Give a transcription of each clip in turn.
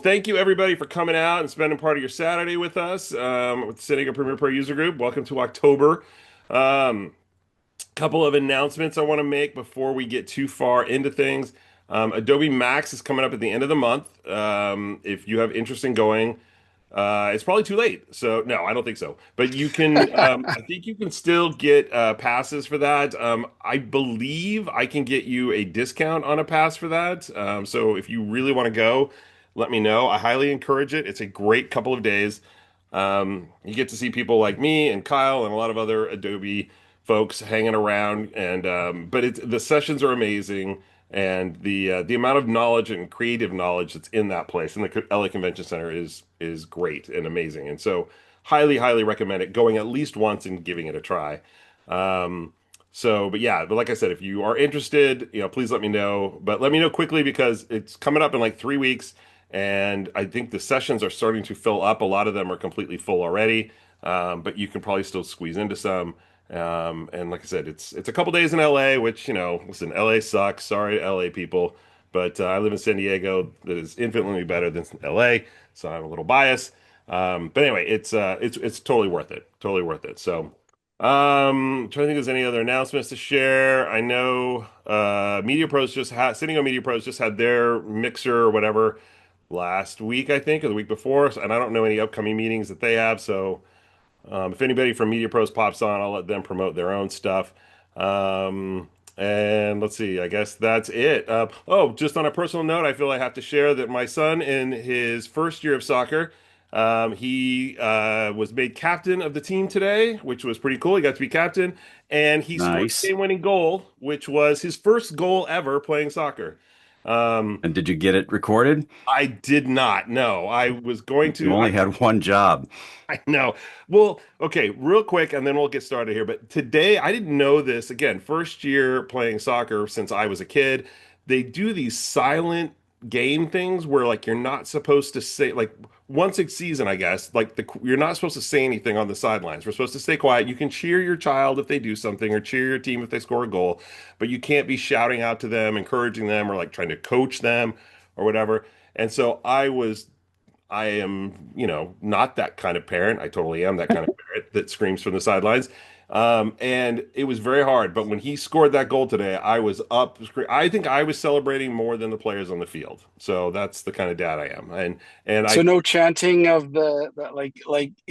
thank you everybody for coming out and spending part of your Saturday with us with Sitting a Premiere Pro user group. Welcome to October. Um, Couple of announcements I want to make before we get too far into things. Adobe Max is coming up at the end of the month. If you have interest in going, it's probably too late. So no, I don't think so. But you can, I think you can still get passes for that. I believe I can get you a discount on a pass for that. So if you really want to go, let me know. I highly encourage it. It's a great couple of days. You get to see people like me and Kyle and a lot of other Adobe folks hanging around, and but the sessions are amazing, and the amount of knowledge and creative knowledge that's in that place in the LA Convention Center is great and amazing, and so highly recommend it. Going at least once and giving it a try. Um, but yeah, but like I said, if you are interested, please let me know. But let me know quickly because it's coming up in like 3 weeks. And I think the sessions are starting to fill up. A lot of them are completely full already, but you can probably still squeeze into some. And like I said, it's a couple days in LA, which, listen, LA sucks. Sorry, LA people, but I live in San Diego. That is infinitely better than LA, so I'm a little biased. But anyway, it's totally worth it. Totally worth it. So, trying to think if there's any other announcements to share. I know Media Pros just had Sitting on Media Pros just had their mixer or whatever last week, I think, or the week before. And I don't know any upcoming meetings that they have. So if anybody from Media Pros pops on, I'll let them promote their own stuff. And let's see, I guess that's it. Just on a personal note, I feel I have to share that my son, in his first year of soccer, he was made captain of the team today, which was pretty cool. He got to be captain, and he scored the Nice. game-winning goal, which was his first goal ever playing soccer. Um, And did you get it recorded? I did not. No, I was going You to. only had one job. I know. Well, okay, real quick, and then we'll get started here. But today, I didn't know this. Again, first year playing soccer since I was a kid. They do these silent game things where, like, you're not supposed to say, like, once a season, I guess, like, you're not supposed to say anything on the sidelines. We're supposed to stay quiet. You can cheer your child if they do something, or cheer your team if they score a goal, but you can't be shouting out to them, encouraging them, or like trying to coach them or whatever. And so I am, not that kind of parent. I totally am that kind of parent that screams from the sidelines. And it was very hard. But when he scored that goal today, I was up. I think I was celebrating more than the players on the field. So that's the kind of dad I am. And So I, no chanting of like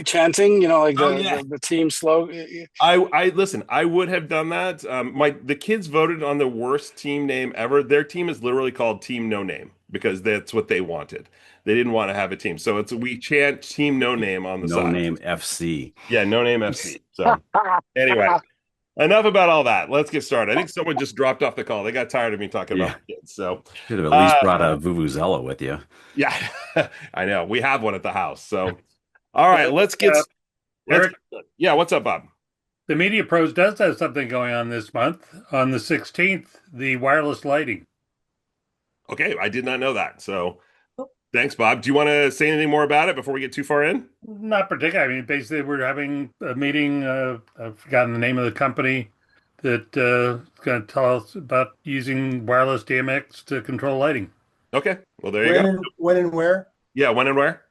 chanting, like oh the yeah, the team slogan. I listen. I would have done that. The kids voted on the worst team name ever. Their team is literally called Team No Name because that's what they wanted. They didn't want to have a team, so we chant Team No Name on the No side. Name FC. Yeah, No Name FC. So anyway, enough about all that. Let's get started. I think someone just dropped off the call. They got tired of me talking about Yeah. the kids. So, Should have at least uh, brought a Vuvuzela with you. yeah, I know we have one at the house. So, all right, Eric, let's. Eric, Yeah, what's up, Bob? the Media Pros does have something going on this month. On the 16th, the wireless lighting. Okay, I did not know that. So, thanks, Bob. Do you want to say anything more about it before we get too far in? Not particularly. I mean, basically, we're having a meeting. I've forgotten the name of the company that is going to tell us about using wireless DMX to control lighting. Okay, well there you go. When and where? Yeah, when and where?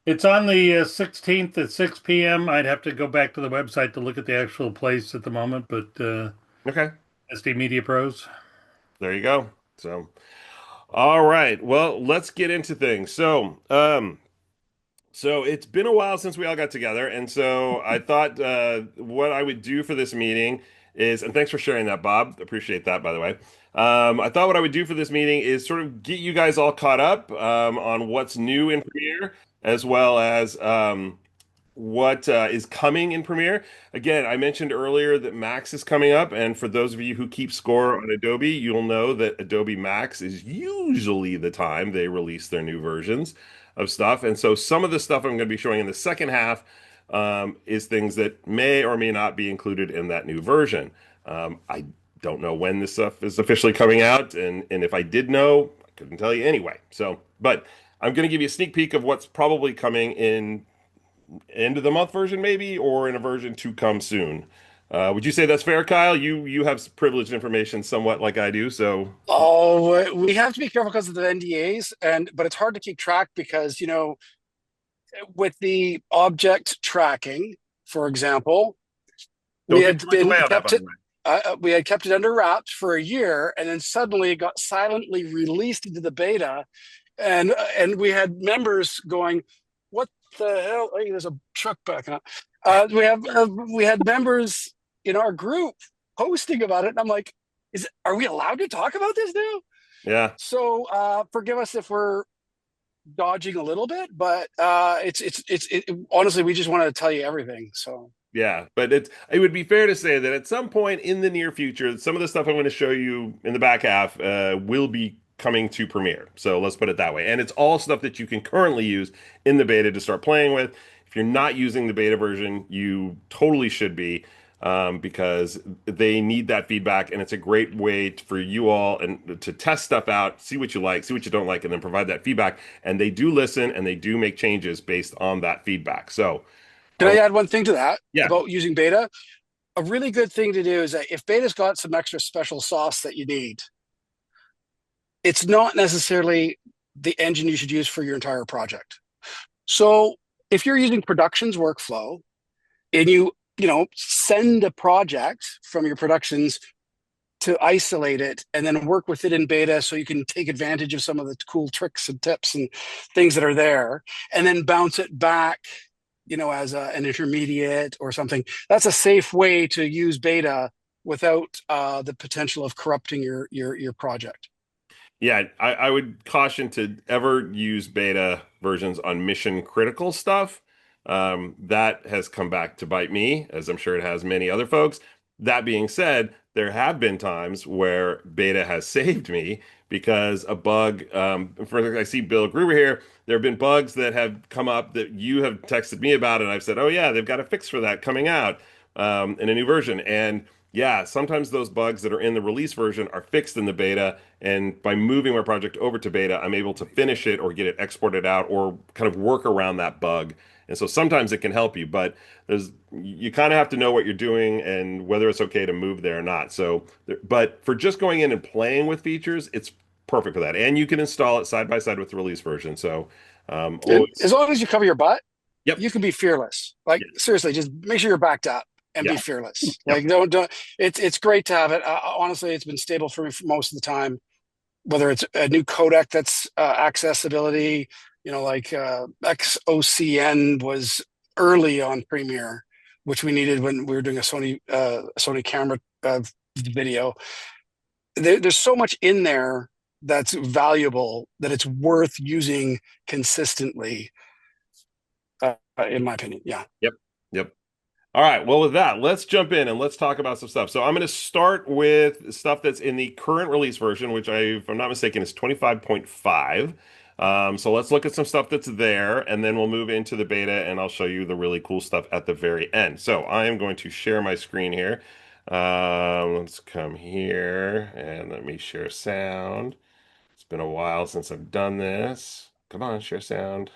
It's on the 16th at 6 p.m. I'd have to go back to the website to look at the actual place at the moment, but Okay, SD Media Pros. there you go. So, all right. Well, let's get into things. So it's been a while since we all got together, and so I thought what I would do for this meeting is, and thanks for sharing that, Bob. Appreciate that, by the way. I thought what I would do for this meeting is sort of get you guys all caught up on what's new in Premiere, as well as what is coming in Premiere. Again, I mentioned earlier that Max is coming up, and for those of you who keep score on Adobe, you'll know that Adobe Max is usually the time they release their new versions of stuff. And so some of the stuff I'm going to be showing in the second half is things that may or may not be included in that new version. I don't know when this stuff is officially coming out, and if I did know, I couldn't tell you anyway. So, but I'm going to give you a sneak peek of what's probably coming in end of the month version, maybe, or in a version to come soon. Would you say that's fair, Kyle? You have privileged information somewhat like I do, so Oh, we have to be careful because of the NDAs, but it's hard to keep track because with the object tracking, for example, we don't give had too much been away on that, by kept the it. way. We had kept it under wraps for a year, and then suddenly it got silently released into the beta, and we had members going, "What the hell?" Hey, there's a truck backing up. We had members in our group posting about it, and I'm like, are we allowed to talk about this now?" Yeah. So forgive us if we're dodging a little bit, but honestly, we just wanted to tell you everything. So Yeah, but it would be fair to say that at some point in the near future, some of the stuff I'm going to show you in the back half will be coming to Premiere. So let's put it that way. And it's all stuff that you can currently use in the beta to start playing with. If you're not using the beta version, you totally should be, because they need that feedback, and it's a great way for you all and to test stuff out, see what you like, see what you don't like, and then provide that feedback. And they do listen and they do make changes based on that feedback. So. can I add one thing to that Yeah. about using beta? A really good thing to do is that if beta's got some extra special sauce that you need, it's not necessarily the engine you should use for your entire project. So if you're using productions workflow and you send a project from your productions to isolate it and then work with it in beta so you can take advantage of some of the cool tricks and tips and things that are there, and then bounce it back as an intermediate or something. That's a safe way to use beta without the potential of corrupting your project. Yeah, I would caution to ever use beta versions on mission critical stuff. That has come back to bite me, as I'm sure it has many other folks. That being said, there have been times where beta has saved me because a bug, for instance, I see Bill Gruber here. There have been bugs that have come up that you have texted me about, and I've said, oh, yeah, they've got a fix for that coming out in a new version. And yeah, sometimes those bugs that are in the release version are fixed in the beta. And by moving my project over to beta, I'm able to finish it or get it exported out or kind of work around that bug. And so sometimes it can help you, but you kind of have to know what you're doing and whether it's okay to move there or not. So, but for just going in and playing with features, it's perfect for that. And you can install it side by side with the release version. So, As always, long as you cover your butt, yep, you can be fearless. Like yes, seriously, just make sure you're backed up and be yeah, fearless. yep. Like don't. It's great to have it. Honestly, it's been stable for me for most of the time. Whether it's a new codec that's accessibility, like XOCN was early on Premiere, which we needed when we were doing a Sony camera video. There's so much in there that's valuable that it's worth using consistently, in my opinion. Yeah. Yep. Yep. All right. Well, with that, let's jump in and let's talk about some stuff. So I'm going to start with stuff that's in the current release version, which if I'm not mistaken, is 25.5. So let's look at some stuff that's there, and then we'll move into the beta, and I'll show you the really cool stuff at the very end. So I am going to share my screen here. Let's come here and let me share sound. It's been a while since I've done this. Come on, share sound.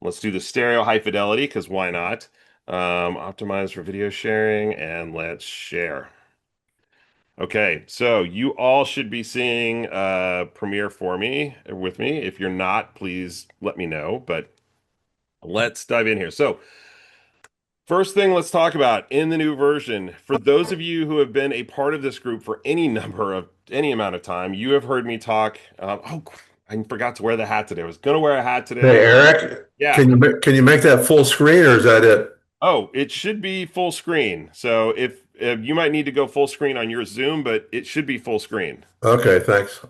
Let's do the stereo high fidelity because why not? Optimize for video sharing and let's share. Okay, so you all should be seeing Premiere for me with me. If you're not, please let me know. But let's dive in here. So first thing let's talk about in the new version, for those of you who have been a part of this group for any amount of time, you have heard me talk. I forgot to wear the hat today. I was gonna wear a hat Hey, today. Eric, Yeah. can you make that full screen or is that it? Oh, it should be full screen. So if you might need to go full screen on your Zoom, but it should be full screen. Okay, thanks.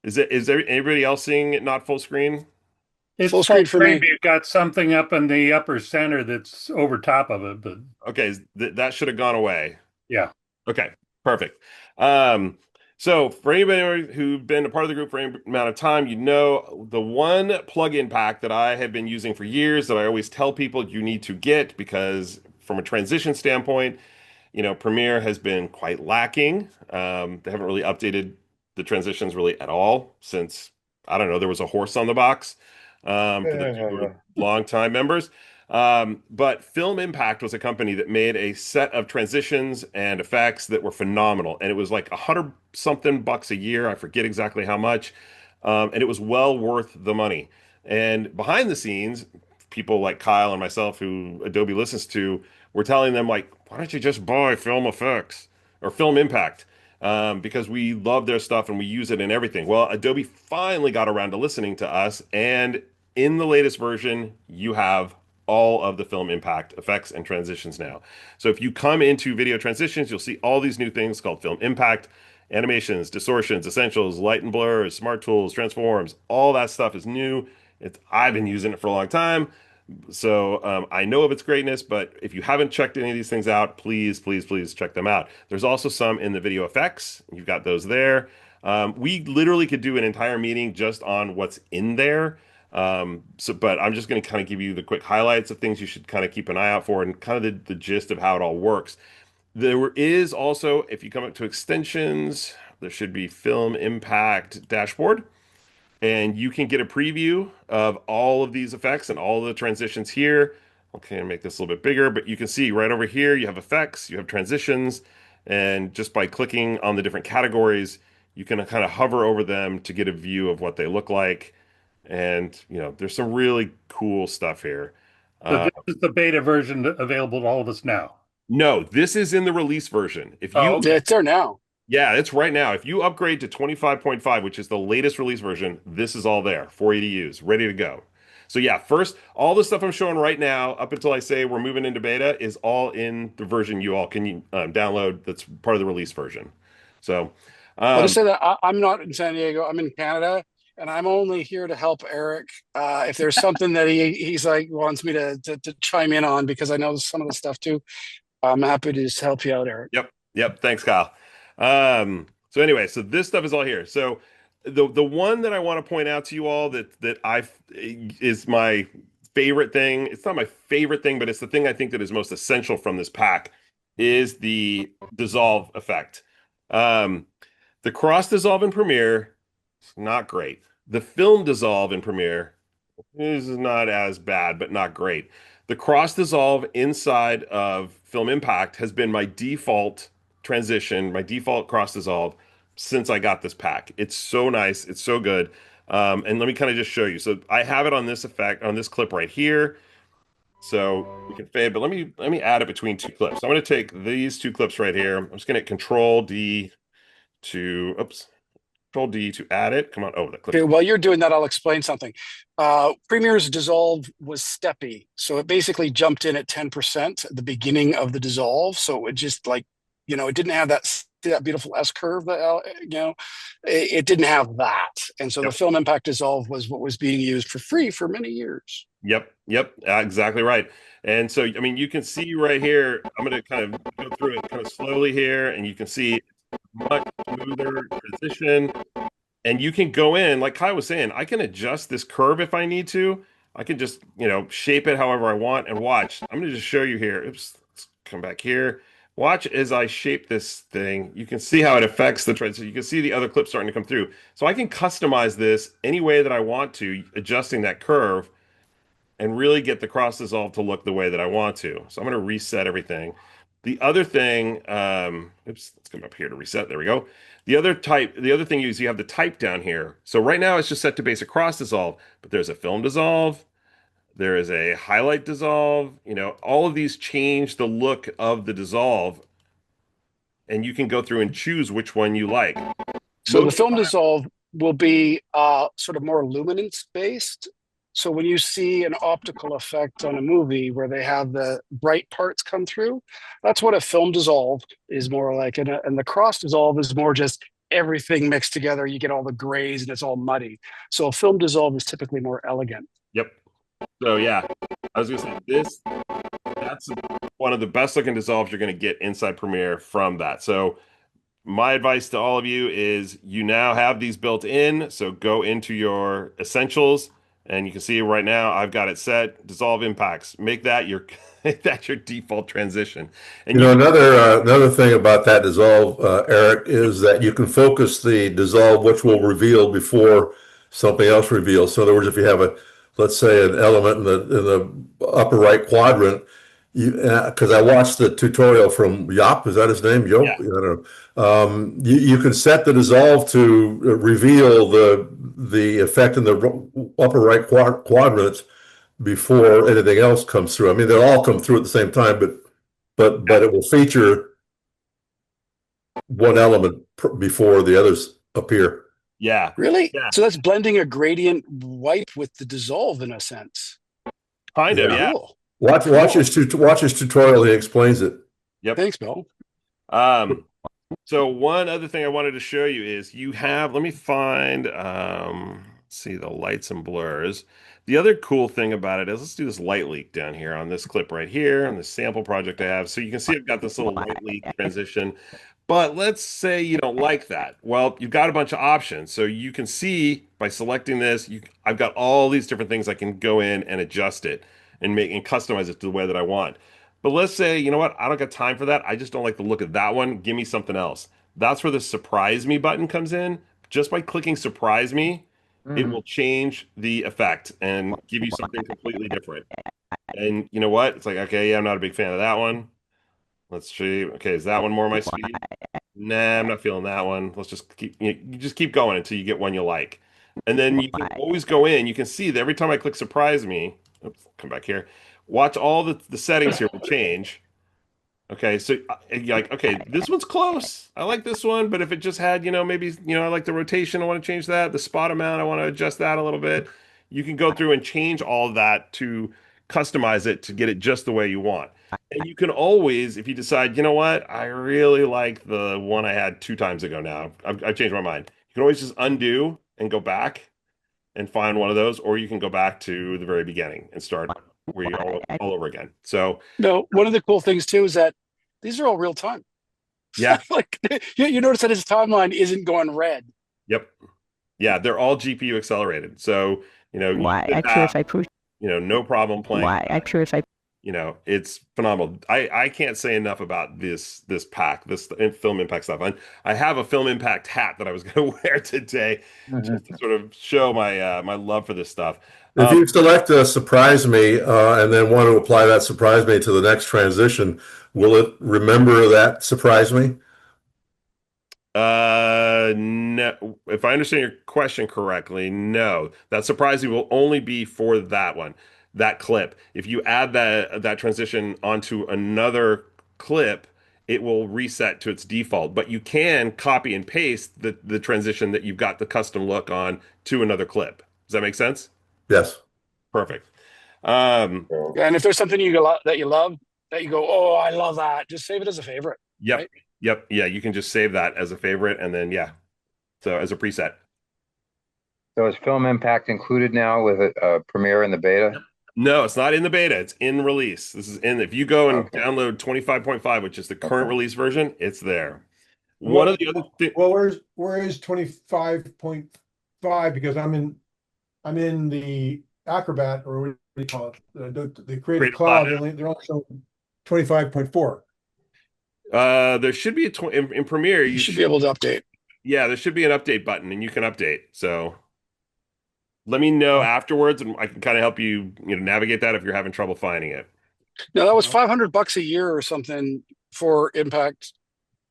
Is there anybody else seeing it not full screen? It's Full screen for me. but you've got something up in the upper center that's over top of it, but Okay, that should have gone away. yeah. Okay, perfect. So for anybody who's been a part of the group for any amount of time, you know the one plugin pack that I have been using for years that I always tell people you need to get because from a transition standpoint, Premiere has been quite lacking. They haven't really updated the transitions really at all since, I don't know, there was a horse on the box, for those who are longtime members. But Film Impact was a company that made a set of transitions and effects that were phenomenal. And it was like 100 something bucks a year. I forget exactly how much. And it was well worth the money. And behind the scenes, people like Kyle and myself, who Adobe listens to, were telling them, like, why don't you just buy Film Effects or Film Impact? Because we love their stuff and we use it in everything. Well, Adobe finally got around to listening to us. And in the latest version, you have all of the Film Impact effects and transitions now. So if you come into video transitions, you'll see all these new things called Film Impact, animations, distortions, essentials, light and blurs, smart tools, transforms. All that stuff is new. I've been using it for a long time. So I know of its greatness, but if you haven't checked any of these things out, please, please, please check them out. There's also some in the video effects. You've got those there. We literally could do an entire meeting just on what's in there. But I'm just going to kind of give you the quick highlights of things you should kind of keep an eye out for and kind of the gist of how it all works. There is also, if you come up to extensions, there should be Film Impact dashboard, and you can get a preview of all of these effects and all the transitions here. Okay, I'll make this a little bit bigger, but you can see right over here, you have effects, you have transitions, and just by clicking on the different categories, you can kind of hover over them to get a view of what they look like. And, there's some really cool stuff here. So this is the beta version available to all of us now. No, this is in the release version. If you, Yeah, it's there now. yeah, it's right now. If you upgrade to 25.5, which is the latest release version, this is all there for you to use, ready to go. So yeah, first, all the stuff I'm showing right now, up until I say we're moving into beta, is all in the version you all can download. That's part of the release version. So I'll just say that I'm not in San Diego. I'm in Canada, and I'm only here to help Eric. If there's something that he's like wants me to chime in on, because I know some of the stuff too. I'm happy to just help you out, Eric. Yep. Thanks, Kyle. So anyway, so this stuff is all here. So the one that I want to point out to you all that is my favorite thing. It's not my favorite thing, but it's the thing I think that is most essential from this pack is the dissolve effect. The cross dissolve in Premiere is not great. The film dissolve in Premiere is not as bad, but not great. The cross dissolve inside of Film Impact has been my default transition, my default cross dissolve since I got this pack. It's so nice. It's so good. And let me kind of just show you. So I have it on this effect, on this clip right here. So we can fade, but let me add it between two clips. I'm going to take these two clips right here. I'm just going to Control D to add it. Come on. Oh, that clip. Okay, while you're doing that, I'll explain something. Premiere's dissolve was steppy. So it basically jumped in at 10% at the beginning of the dissolve. So it would just it didn't have that beautiful S curve that, it didn't have that. And so the Film Impact dissolve was what was being used for free for many years. Yep. Exactly right. And so, I mean, you can see right here, I'm going to kind of go through it kind of slowly here, and you can see much smoother transition. And you can go in, like Kai was saying, I can adjust this curve if I need to. I can just, shape it however I want and watch. I'm going to just show you here. Oops, let's come back here. Watch as I shape this thing. You can see how it affects the transition. You can see the other clips starting to come through. So I can customize this any way that I want to, adjusting that curve and really get the cross dissolve to look the way that I want to. So I'm going to reset everything. The other thing, let's come up here to reset. There we go. The other thing is you have the type down here. So right now it's just set to basic cross dissolve, but there's a film dissolve. There is a highlight dissolve. All of these change the look of the dissolve, and you can go through and choose which one you like. So the film dissolve will be sort of more luminance based. So when you see an optical effect on a movie where they have the bright parts come through, that's what a film dissolve is more like. And the cross dissolve is more just everything mixed together. You get all the grays and it's all muddy. So a film dissolve is typically more elegant. Yep. So yeah, I was gonna say that's one of the best looking dissolves you're gonna get inside Premiere from that. So my advice to all of you is you now have these built in. So go into your essentials. And you can see right now, I've got it set. Dissolve impacts. Make that your default transition. And another thing about that dissolve, Eric, is that you can focus the dissolve, which will reveal before something else reveals. So in other words, if you have let's say an element in the upper right quadrant, because I watched the tutorial from Yop, is that his name? Yop? Yeah. I don't know. You can set the dissolve to reveal the effect in the upper right quadrants before anything else comes through. I mean, they'll all come through at the same time, but it will feature one element before the others appear. Yeah. Really? Yeah. So that's blending a gradient wipe with the dissolve in a sense. Kind of, Yeah. yeah. Cool. Watch his tutorial. He explains it. Yep. Thanks, Bill. So one other thing I wanted to show you is you have, let me find, see the lights and blurs. The other cool thing about it is, let's do this light leak down here on this clip right here on the sample project I have. So you can see I've got this little light leak transition, but let's say you don't like that. Well, you've got a bunch of options. So you can see by selecting this, I've got all these different things I can go in and adjust it and make and customize it to the way that I want. But let's say, you know what? I don't got time for that. I just don't like the look of that one. Give me something else. That's where the surprise me button comes in. Just by clicking surprise me, it will change the effect and give you something completely different. And you know what? It's like, okay, yeah, I'm not a big fan of that one. Let's see. Okay, is that one more my speed? Nah, I'm not feeling that one. Let's just keep you just keep going until you get one you like. And then you can always go in. You can see that every time I click surprise me, oops, come back here. Watch all the settings here will change. Okay, so you're like, okay, this one's close. I like this one, but if it just had, maybe, I like the rotation, I want to change that. The spot amount, I want to adjust that a little bit. You can go through and change all of that to customize it to get it just the way you want. And you can always, if you decide, you know what, I really like the one I had 2 times ago now. I've changed my mind. You can always just undo and go back and find one of those, or you can go back to the very beginning and start where you're all over again. So, No, one of the cool things too is that these are all real time. yeah. Like you notice that his timeline isn't going red. Yep. Yeah, they're all GPU accelerated. So, Why you I could have, purify no problem playing. why I purify It's phenomenal. I can't say enough about this pack, this Film Impact stuff. I have a Film Impact hat that I was going to wear today just to sort of show my love for this stuff. If you select surprise me and then want to apply that surprise me to the next transition, will it remember that surprise me? No. If I understand your question correctly, no. That surprise me will only be for that one, that clip. If you add that transition onto another clip, it will reset to its default. But you can copy and paste the transition that you've got the custom look on to another clip. Does that make sense? Yes. Perfect. And if there's something that you love, that you go, oh, I love that, just save it as a favorite. Yep. Right? Yep. Yeah, you can just save that as a favorite and then so as a preset. So is Film Impact included now with Premiere in the beta? No, it's not in the beta. It's in release. This is if you go and Okay. download 25.5, which is the current release version, it's there. Well, One of the other things. Well, where is 25.5? Because I'm in the Acrobat, or what do you call it? The Creative Creative Cloud. Cloud. They're also 25.4. There should be in Premiere. You should be able to update. Yeah, there should be an update button, and you can update. So let me know afterwards, and I can kind of help you, navigate that if you're having trouble finding it. No, that was $500 a year or something for Impact.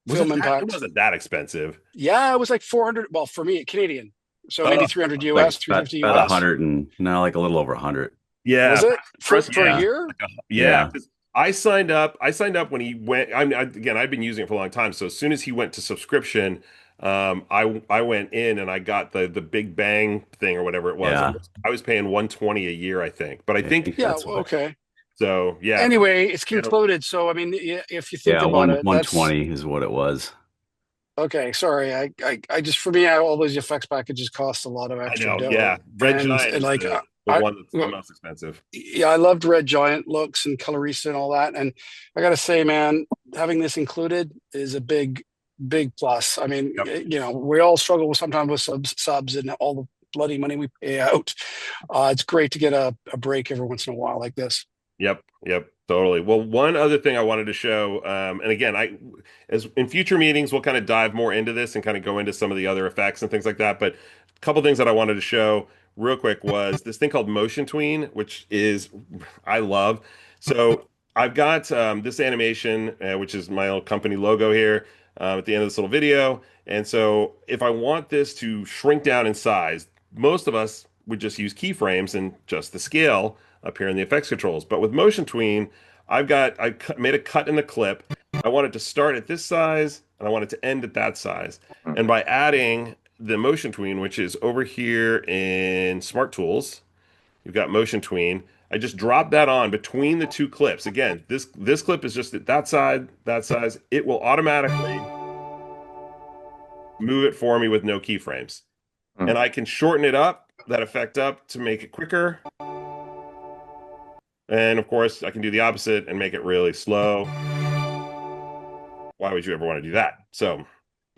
Film Impact. It wasn't that expensive. Yeah, it was like 400. Well, for me, Canadian. So maybe 300 Like US, 350 about US. 100 and no, like a little over 100. Yeah, Was it for Yeah. a year? yeah. 'Cause I signed up when he went. Again, I've been using it for a long time. So as soon as he went to subscription, I went in and I got the Big Bang thing or whatever it was. Yeah. I was paying 120 a year, I think. But I think Yeah, That's what- okay. so. Yeah. Anyway, it's concluded. So I mean, if you think Yeah, about it, 120 is what it was. okay. Sorry, I just for me, all those effects packages cost a lot of I extra know. dough. Yeah. Red And- Giant and is like, the I- one that's the well, most expensive. Yeah, I loved Red Giant looks and Colorista and all that. And I gotta say, man, having this included is a big plus. I mean, Yep. we all struggle sometimes with subs and all the bloody money we pay out. It's great to get a break every once in a while like this. Yep, totally. Well, one other thing I wanted to show, and again, as in future meetings, we'll kind of dive more into this and kind of go into some of the other effects and things like that. But a couple things that I wanted to show real quick was this thing called Motion Tween, which is I love. So I've got this animation, which is my old company logo here at the end of this little video. And so if I want this to shrink down in size, most of us would just use keyframes and just the scale up here in the effects controls. But with Motion Tween, made a cut in the clip. I want it to start at this size and I want it to end at that size. And by adding the Motion Tween, which is over here in Smart Tools, you've got Motion Tween. I just drop that on between the two clips. Again, this clip is just at that side, that size. It will automatically move it for me with no keyframes. And I can shorten it up, that effect up, to make it quicker. And of course, I can do the opposite and make it really slow. Why would you ever want to do that? So,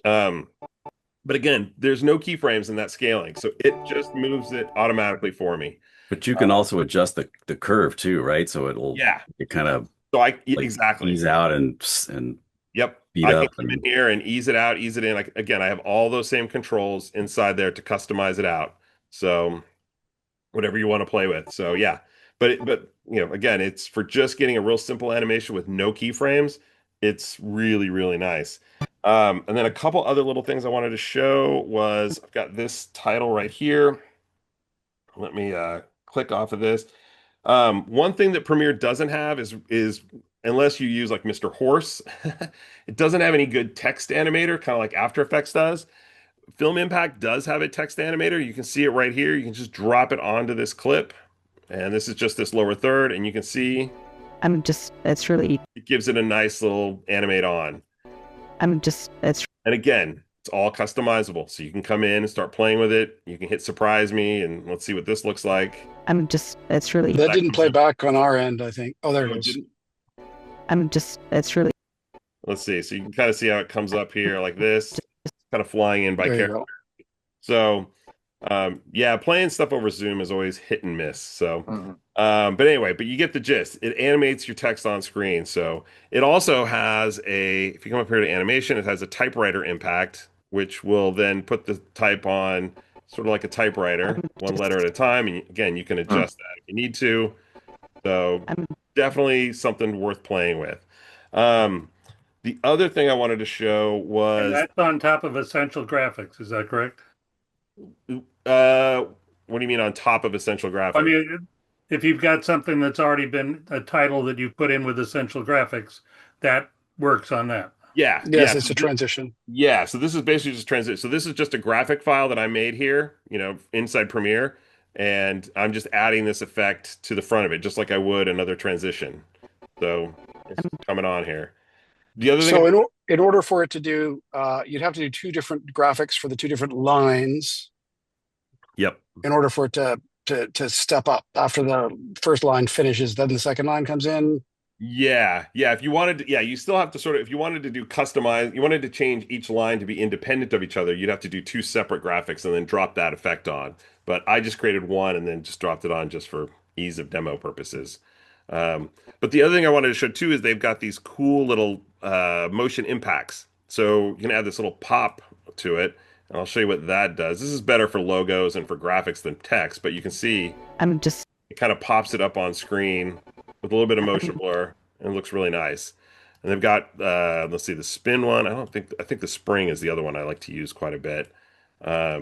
but again, there's no keyframes in that scaling, so it just moves it automatically for me. But you can also adjust the curve too, right? So it kind of exactly ease out and yep. speed I up can come in here and ease it out, ease it in. Again, I have all those same controls inside there to customize it out. So whatever you want to play with. So yeah, but again, it's for just getting a real simple animation with no keyframes. It's really, really nice. And then a couple other little things I wanted to show was I've got this title right here. Let me click off of this. One thing that Premiere doesn't have is unless you use like Mr. Horse, it doesn't have any good text animator, kind of like After Effects does. Film Impact does have a text animator. You can see it right here. You can just drop it onto this clip. And this is just this lower third, and you can see it's really, it gives it a nice little animate on. And again, it's all customizable. So you can come in and start playing with it. You can hit surprise me and let's see what this looks like. it's really, That didn't play back on our end, I think. Oh, there it is. it's really, Let's see. So you can kind of see how it comes up here like this, kind of flying in by There you character. go. So, yeah, playing stuff over Zoom is always hit and miss. So, but anyway, but you get the gist. It animates your text on screen. So it also has if you come up here to animation, it has a typewriter impact, which will then put the type on sort of like a typewriter, one letter at a time. And again, you can adjust that if you need to. So definitely something worth playing with. The other thing I wanted to show was And that's on top of Essential Graphics. Is that correct? what do you mean on top of Essential Graphics? I mean, if you've got something that's already been a title that you put in with Essential Graphics, that works on that. Yeah. Yes, yeah. it's a transition. Yeah, so this is basically just transition. So this is just a graphic file that I made here, inside Premiere, and I'm just adding this effect to the front of it, just like I would another transition. So it's coming on here. The other thing, So in order for it to do, you'd have to do two different graphics for the two different lines yep, in order for it to step up. After the first line finishes, then the second line comes in. yeah. If you wanted to, you still have to if you wanted to do customize, you wanted to change each line to be independent of each other, you'd have to do two separate graphics and then drop that effect on. But I just created one and then just dropped it on just for ease of demo purposes. But the other thing I wanted to show too is they've got these cool little motion impacts. So you can add this little pop to it, and I'll show you what that does. This is better for logos and for graphics than text, but you can see it kind of pops it up on screen with a little bit of motion blur, and it looks really nice. And they've got let's see, the spin one. I think the spring is the other one I like to use quite a bit. I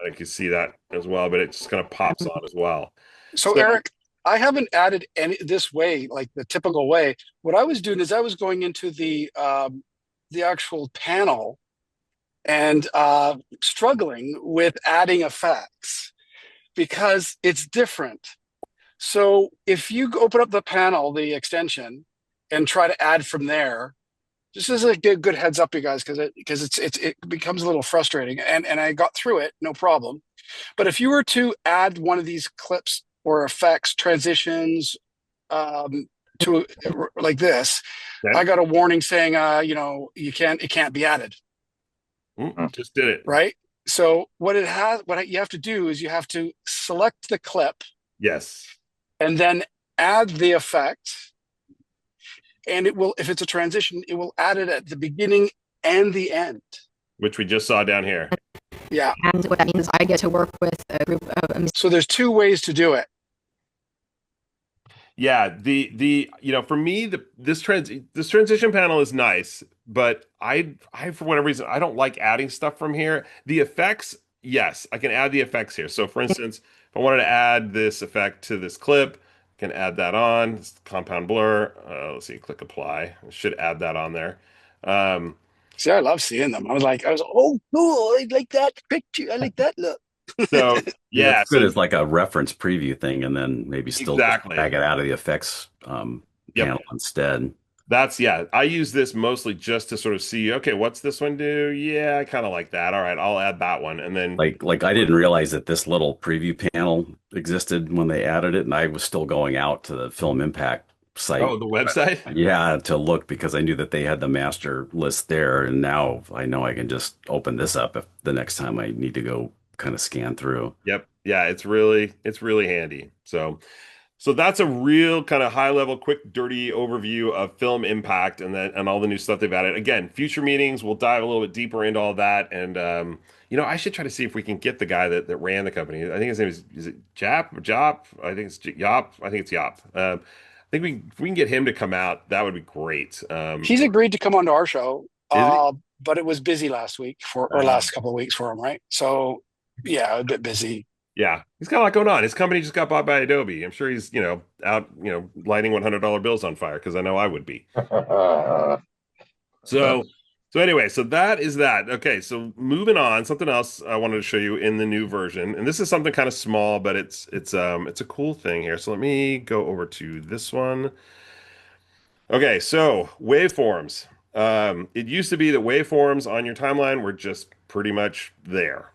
think you see that as well, but it just kind of pops on as well. So Eric, I haven't added any this way, like the typical way. What I was doing is I was going into the actual panel and struggling with adding effects because it's different. So if you open up the panel, the extension, and try to add from there, this is a good heads up, you guys, because it becomes a little frustrating. And I got through it, no problem. But if you were to add one of these clips or effects, transitions, to like this, Okay. I got a warning saying, it can't be added. Just did it. Right. So what you have to do is you have to select the clip Yes. and then add the effect. And it will, if it's a transition, it will add it at the beginning and the end. Which we just saw down here. Yeah. And what that means, I get to work with a group of. So there's two ways to do it. Yeah, for me this transition panel is nice, but I for whatever reason I don't like adding stuff from here. The effects, yes, I can add the effects here. So for instance, if I wanted to add this effect to this clip, I can add that on. It's compound blur. Let's see, click apply. I should add that on there. See, I love seeing them. Oh, cool. I like that picture. I like that look. So yeah, it's good as like a reference preview thing, and then maybe still exactly drag it out of the effects panel instead. I use this mostly just to sort of see, okay, what's this one do? Yeah, I kind of like that. All right, I'll add that one. And then like I didn't realize that this little preview panel existed when they added it, and I was still going out to the Film Impact site. Oh, the website? Yeah, to look because I knew that they had the master list there, and now I know I can just open this up if the next time I need to go kind of scan through. Yep. Yeah, it's really handy. So that's a real kind of high level, quick, dirty overview of Film Impact and all the new stuff they've added. Again, future meetings, we'll dive a little bit deeper into all that. And I should try to see if we can get the guy that ran the company. I think his name is it Jap or Jop? I think it's Yop. I think it's Yop. I think if we can get him to come out, that would be great. He's agreed to come onto our show, but it was busy last couple of weeks for him, right? So yeah, a bit busy. Yeah, he's got a lot going on. His company just got bought by Adobe. I'm sure he's, out, lighting $100 bills on fire because I know I would be. So anyway, so that is that. Okay, so moving on, something else I wanted to show you in the new version, and this is something kind of small, but it's a cool thing here. So let me go over to this one. Okay, so waveforms. It used to be that waveforms on your timeline were just pretty much there.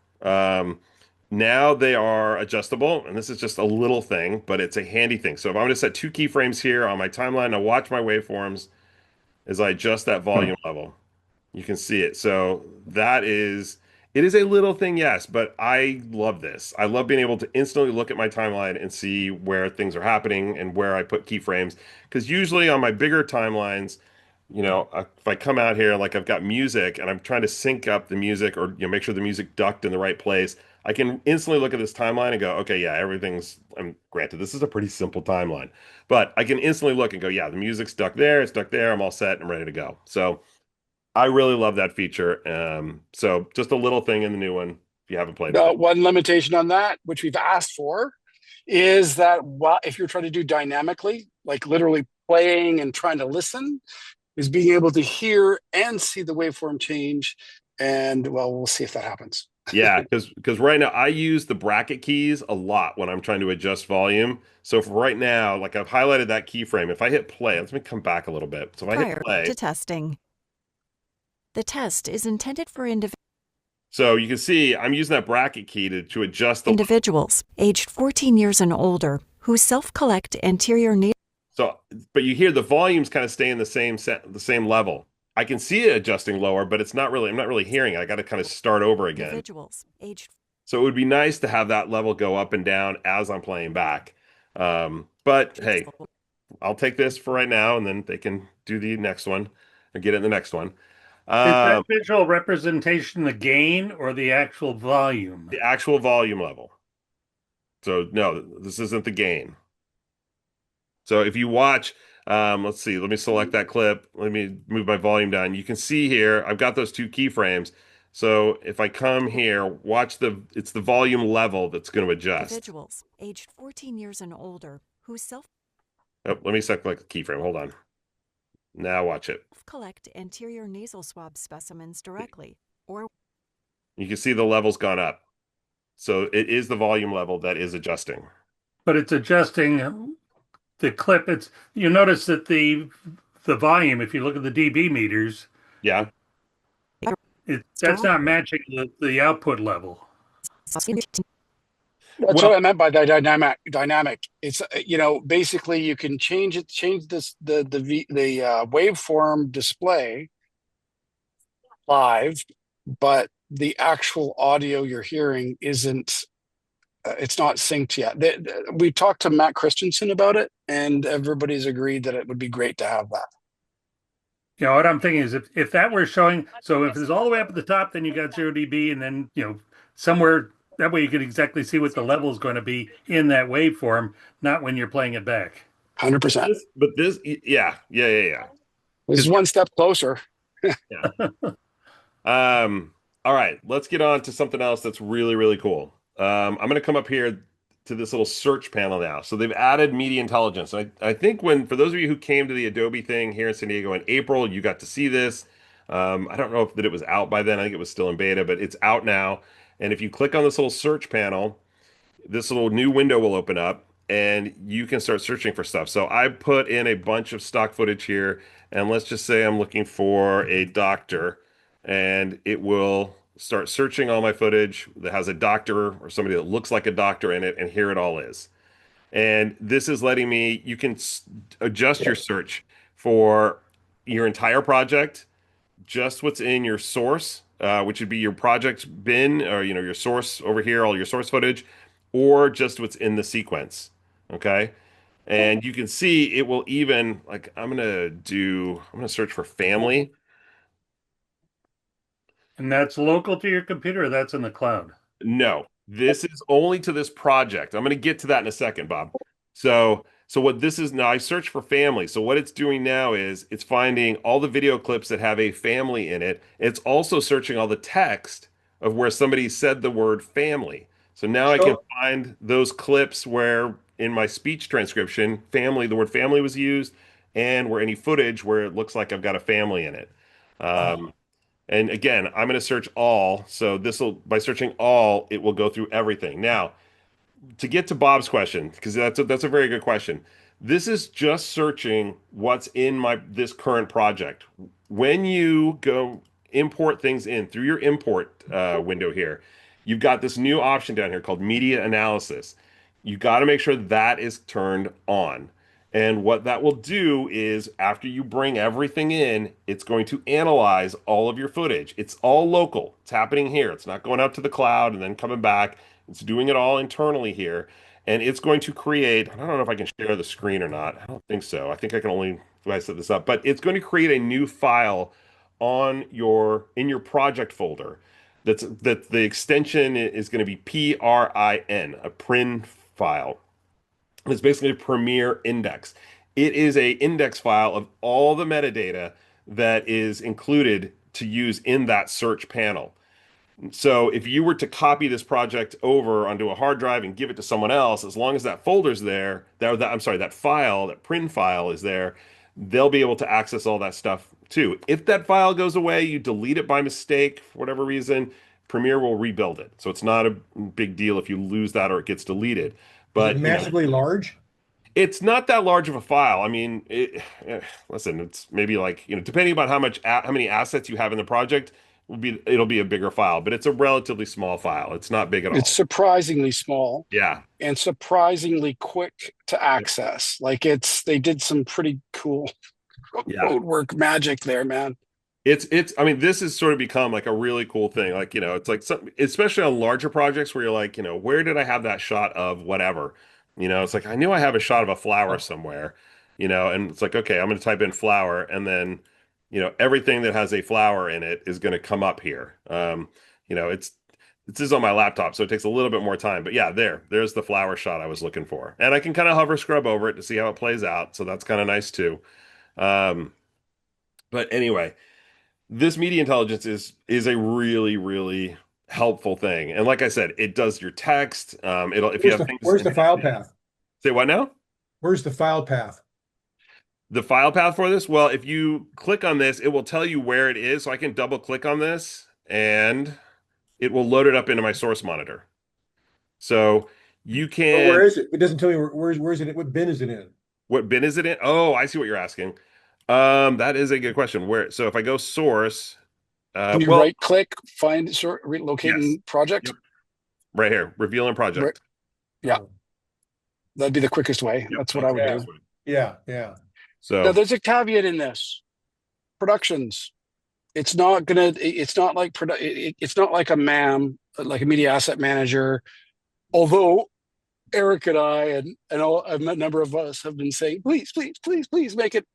Now they are adjustable, and this is just a little thing, but it's a handy thing. So if I'm going to set 2 keyframes here on my timeline, I'll watch my waveforms as I adjust that volume level. You can see it. So it is a little thing, yes, but I love this. I love being able to instantly look at my timeline and see where things are happening and where I put keyframes. Because usually on my bigger timelines, if I come out here, like I've got music and I'm trying to sync up the music or make sure the music ducked in the right place, I can instantly look at this timeline and go, okay, yeah, granted, this is a pretty simple timeline, but I can instantly look and go, yeah, the music's stuck there, it's stuck there, I'm all set, I'm ready to go. So I really love that feature. So just a little thing in the new one, if you haven't played it. One limitation on that, which we've asked for, is that if you're trying to do dynamically, like literally playing and trying to listen, is being able to hear and see the waveform change. And we'll see if that happens. Yeah, because right now I use the bracket keys a lot when I'm trying to adjust volume. So for right now, like I've highlighted that keyframe. If I hit play, let me come back a little bit. So if I hit play to testing. The test is intended for individuals. So you can see I'm using that bracket key to adjust the individuals aged 14 years and older who self-collect anterior nasal. So, but you hear the volumes kind of stay in the same level. I can see it adjusting lower, but I'm not really hearing it. I got to kind of start over again. Individuals aged. So it would be nice to have that level go up and down as I'm playing back. But hey, I'll take this for right now, and then they can do the next one and get it in the next one. Is that visual representation the gain or the actual volume? The actual volume level. So no, this isn't the gain. So if you watch, let's see, let me select that clip. Let me move my volume down. You can see here, I've got those 2 keyframes. So if I come here, watch it's the volume level that's going to adjust. Individuals aged 14 years and older who let me select the keyframe. Hold on. Now watch it. Collect anterior nasal swab specimens directly, or you can see the level's gone up. So it is the volume level that is adjusting. But it's adjusting the clip. You notice that the volume, if you look at the dB meters, yeah, that's not matching the output level. That's what I meant by the dynamic. It's basically you can change this the waveform display live, but the actual audio you're hearing isn't. It's not synced yet. We talked to Matt Christensen about it, and everybody's agreed that it would be great to have that. What I'm thinking is if that were showing, so if it's all the way up at the top, then you got 0 dB, and then somewhere. That way you can exactly see what the level is going to be in that waveform, not when you're playing it back. 100%. Yeah. This is one step closer. All right, let's get on to something else that's really, really cool. I'm going to come up here to this little search panel now. So they've added media intelligence. I think for those of you who came to the Adobe thing here in San Diego in April, you got to see this. I don't know if that it was out by then. I think it was still in beta, but it's out now. And if you click on this little search panel, this little new window will open up and you can start searching for stuff. So I put in a bunch of stock footage here, and let's just say I'm looking for a doctor, and it will start searching all my footage that has a doctor or somebody that looks like a doctor in it, and here it all is. And this is letting me, you can adjust your search for your entire project, just what's in your source, which would be your project bin, or your source over here, all your source footage, or just what's in the sequence. Okay. And you can see it will even, like, I'm gonna search for family. And that's local to your computer, or that's in the cloud? No, this is only to this project. I'm going to get to that in a second, Bob. So what this is now, I search for family. So what it's doing now is it's finding all the video clips that have a family in it. It's also searching all the text of where somebody said the word family. So now I can find those clips where in my speech transcription, the word family was used, and where any footage where it looks like I've got a family in it. And again, I'm going to search all. So by searching all, it will go through everything. Now, to get to Bob's question, because that's a very good question. This is just searching what's in this current project. When you go import things in through your import window here, you've got this new option down here called media analysis. You got to make sure that is turned on. And what that will do is after you bring everything in, it's going to analyze all of your footage. It's all local. It's happening here. It's not going out to the cloud and then coming back. It's doing it all internally here. And it's going to create, I don't know if I can share the screen or not. I don't think so. I think I can only if I set this up, but it's going to create a new file in your project folder. That the extension is going to be PRIN, a PRIN file. It's basically a Premiere index. It is a index file of all the metadata that is included to use in that search panel. So if you were to copy this project over onto a hard drive and give it to someone else, as long as that folder's there, that file, that PRIN file is there, they'll be able to access all that stuff too. If that file goes away, you delete it by mistake for whatever reason, Premiere will rebuild it. So it's not a big deal if you lose that or it gets deleted. But is it massively large? It's not that large of a file. I mean, listen, it's maybe like, depending about how many assets you have in the project, it'll be a bigger file, but it's a relatively small file. It's not big at all. It's surprisingly small. Yeah. And surprisingly quick to access. Like they did some pretty cool code work magic there, man. I mean, this has sort of become like a really cool thing. Like, it's like especially on larger projects where you're like, where did I have that shot of whatever? It's like, I knew I have a shot of a flower somewhere, and it's like, okay, I'm going to type in flower, and then, everything that has a flower in it is going to come up here. This is on my laptop, so it takes a little bit more time, but yeah, there's the flower shot I was looking for. And I can kind of hover scrub over it to see how it plays out. So that's kind of nice too. But anyway, this media intelligence is a really, really helpful thing. And like I said, it does your text. Where's the file path? Say what now? Where's the file path? The file path for this? Well, if you click on this, it will tell you where it is. So I can double click on this and it will load it up into my source monitor. So you can. But where is it? It doesn't tell me where's it. What bin is it in? What bin is it in? Oh, I see what you're asking. That is a good question. So if I go source, can you right click, find locating project? Yep. Right here, reveal in project. Right. Yeah. That'd be the quickest way. Yep, that's what I would do. Yeah. So now there's a caveat in this. Productions. It's not like a MAM, like a media asset manager. Although Eric and I and a number of us have been saying, please make it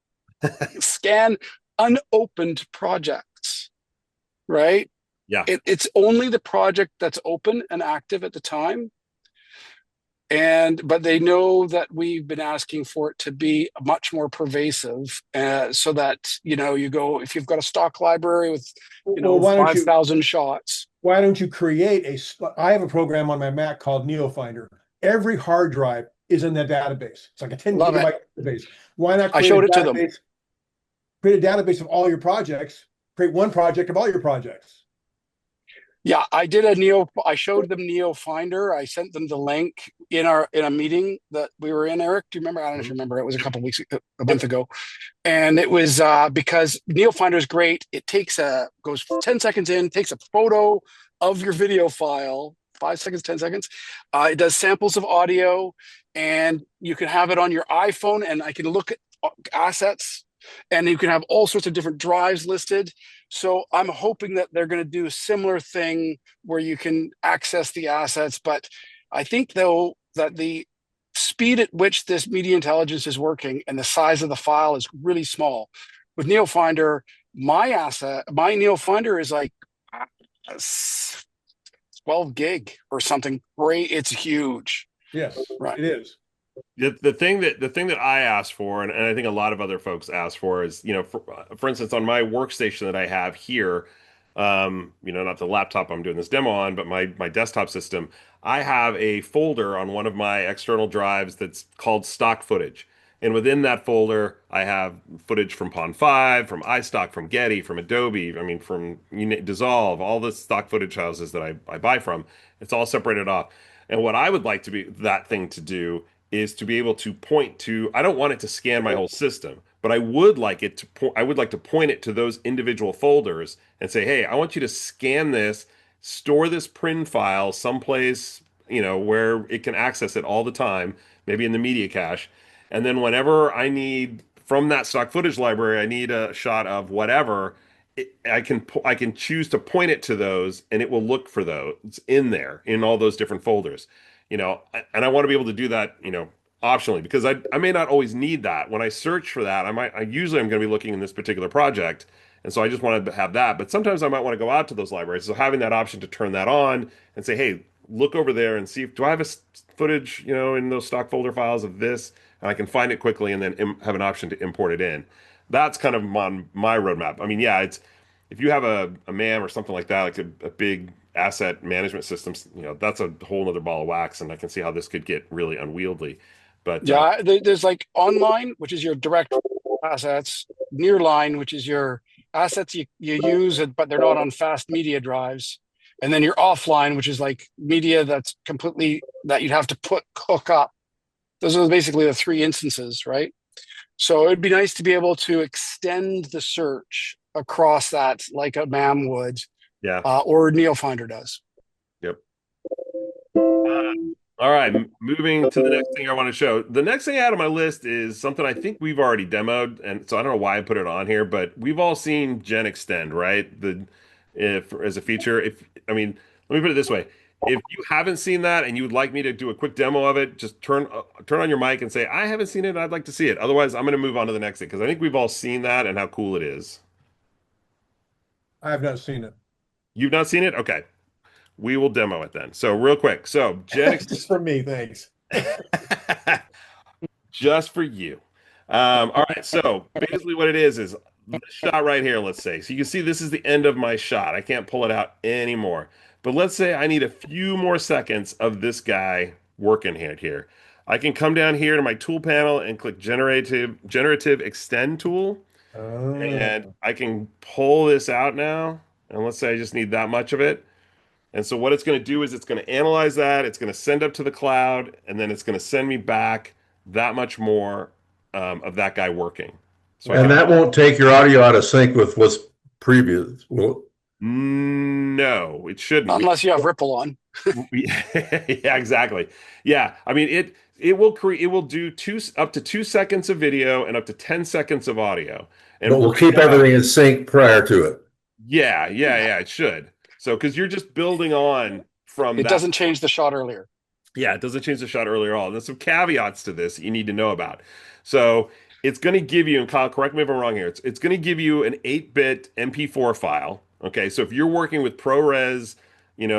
scan unopened projects, right? Yeah. It's only the project that's open and active at the time. But they know that we've been asking for it to be much more pervasive, so that, you go, if you've got a stock library with, Well, why don't you 5,000 shots. why don't you create I have a program on my Mac called NeoFinder. Every hard drive is in that database. It's like a 10 Love gigabyte database. Why not I showed it to them. create a database of all your projects, create one project of all your projects? Yeah, I showed them NeoFinder. I sent them the link in a meeting that we were in, Eric. Do you remember? I don't know if you remember. It was a month ago. And it was because NeoFinder is great. It goes 10 seconds in, takes a photo of your video file, 5 seconds, 10 seconds. It does samples of audio, and you can have it on your iPhone, and I can look at assets, and you can have all sorts of different drives listed. So I'm hoping that they're going to do a similar thing where you can access the assets. But I think, though, that the speed at which this media intelligence is working and the size of the file is really small. With NeoFinder, my NeoFinder is like 12 gig or something. Great. It's huge. Yes, Right. it is. The thing that I asked for, and I think a lot of other folks ask for, is, for instance, on my workstation that I have here, not the laptop I'm doing this demo on, but my desktop system, I have a folder on one of my external drives that's called stock footage. And within that folder, I have footage from Pond5, from iStock, from Getty, from Adobe, from Dissolve, all the stock footage houses that I buy from. It's all separated off. And what I would like that thing to do is to be able to point to, I don't want it to scan my whole system, but I would like to point it to those individual folders and say, hey, I want you to scan this, store this print file someplace, where it can access it all the time, maybe in the media cache. And then whenever I need, from that stock footage library, I need a shot of whatever, I can choose to point it to those, and it will look for those in there, in all those different folders. And I want to be able to do that, optionally, because I may not always need that. When I search for that, usually I'm going to be looking in this particular project, and so I just want to have that. But sometimes I might want to go out to those libraries. So having that option to turn that on and say, hey, look over there and see, do I have a footage, in those stock folder files of this, and I can find it quickly, and then have an option to import it in. That's kind of on my roadmap. It's, if you have a MAM or something like that, like a big asset management system, that's a whole nother ball of wax, and I can see how this could get really unwieldy. But yeah, there's like online, which is your direct assets, nearline, which is your assets you use, but they're not on fast media drives, and then your offline, which is like media that's completely that you'd have to hook up. Those are basically the three instances, right? So it'd be nice to be able to extend the search across that, like a MAM would, yeah, or NeoFinder does. Yep. All right, moving to the next thing I want to show. The next thing I had on my list is something I think we've already demoed, and so I don't know why I put it on here, but we've all seen GenExtend, right? As a feature. Let me put it this way. If you haven't seen that and you would like me to do a quick demo of it, just turn on your mic and say, I haven't seen it, I'd like to see it. Otherwise, I'm going to move on to the next thing, because I think we've all seen that and how cool it is. I have not seen it. You've not seen it? Okay. We will demo it then. So real quick. So Just for me, thanks. Just for you. All right. So basically what it is this shot right here, let's say. So you can see this is the end of my shot. I can't pull it out anymore. But let's say I need a few more seconds of this guy working here. I can come down here to my tool panel and click generative extend tool. Oh. And I can pull this out now. And let's say I just need that much of it. And so what it's going to do is it's going to analyze that. It's going to send up to the cloud, and then it's going to send me back that much more of that guy working. So that won't take your audio out of sync with what's previous. Well, no, it shouldn't. Unless you have Ripple on. Yeah, exactly. Yeah, it will do up to 2 seconds of video and up to 10 seconds of audio. And but we'll keep everything in sync prior to it. Yeah, it should. So, because you're just building on from it doesn't change the shot earlier. Yeah, it doesn't change the shot earlier at all. There's some caveats to this that you need to know about. So it's going to give you, and Kyle, correct me if I'm wrong here, it's going to give you an 8-bit MP4 file, Okay, so if you're working with ProRes,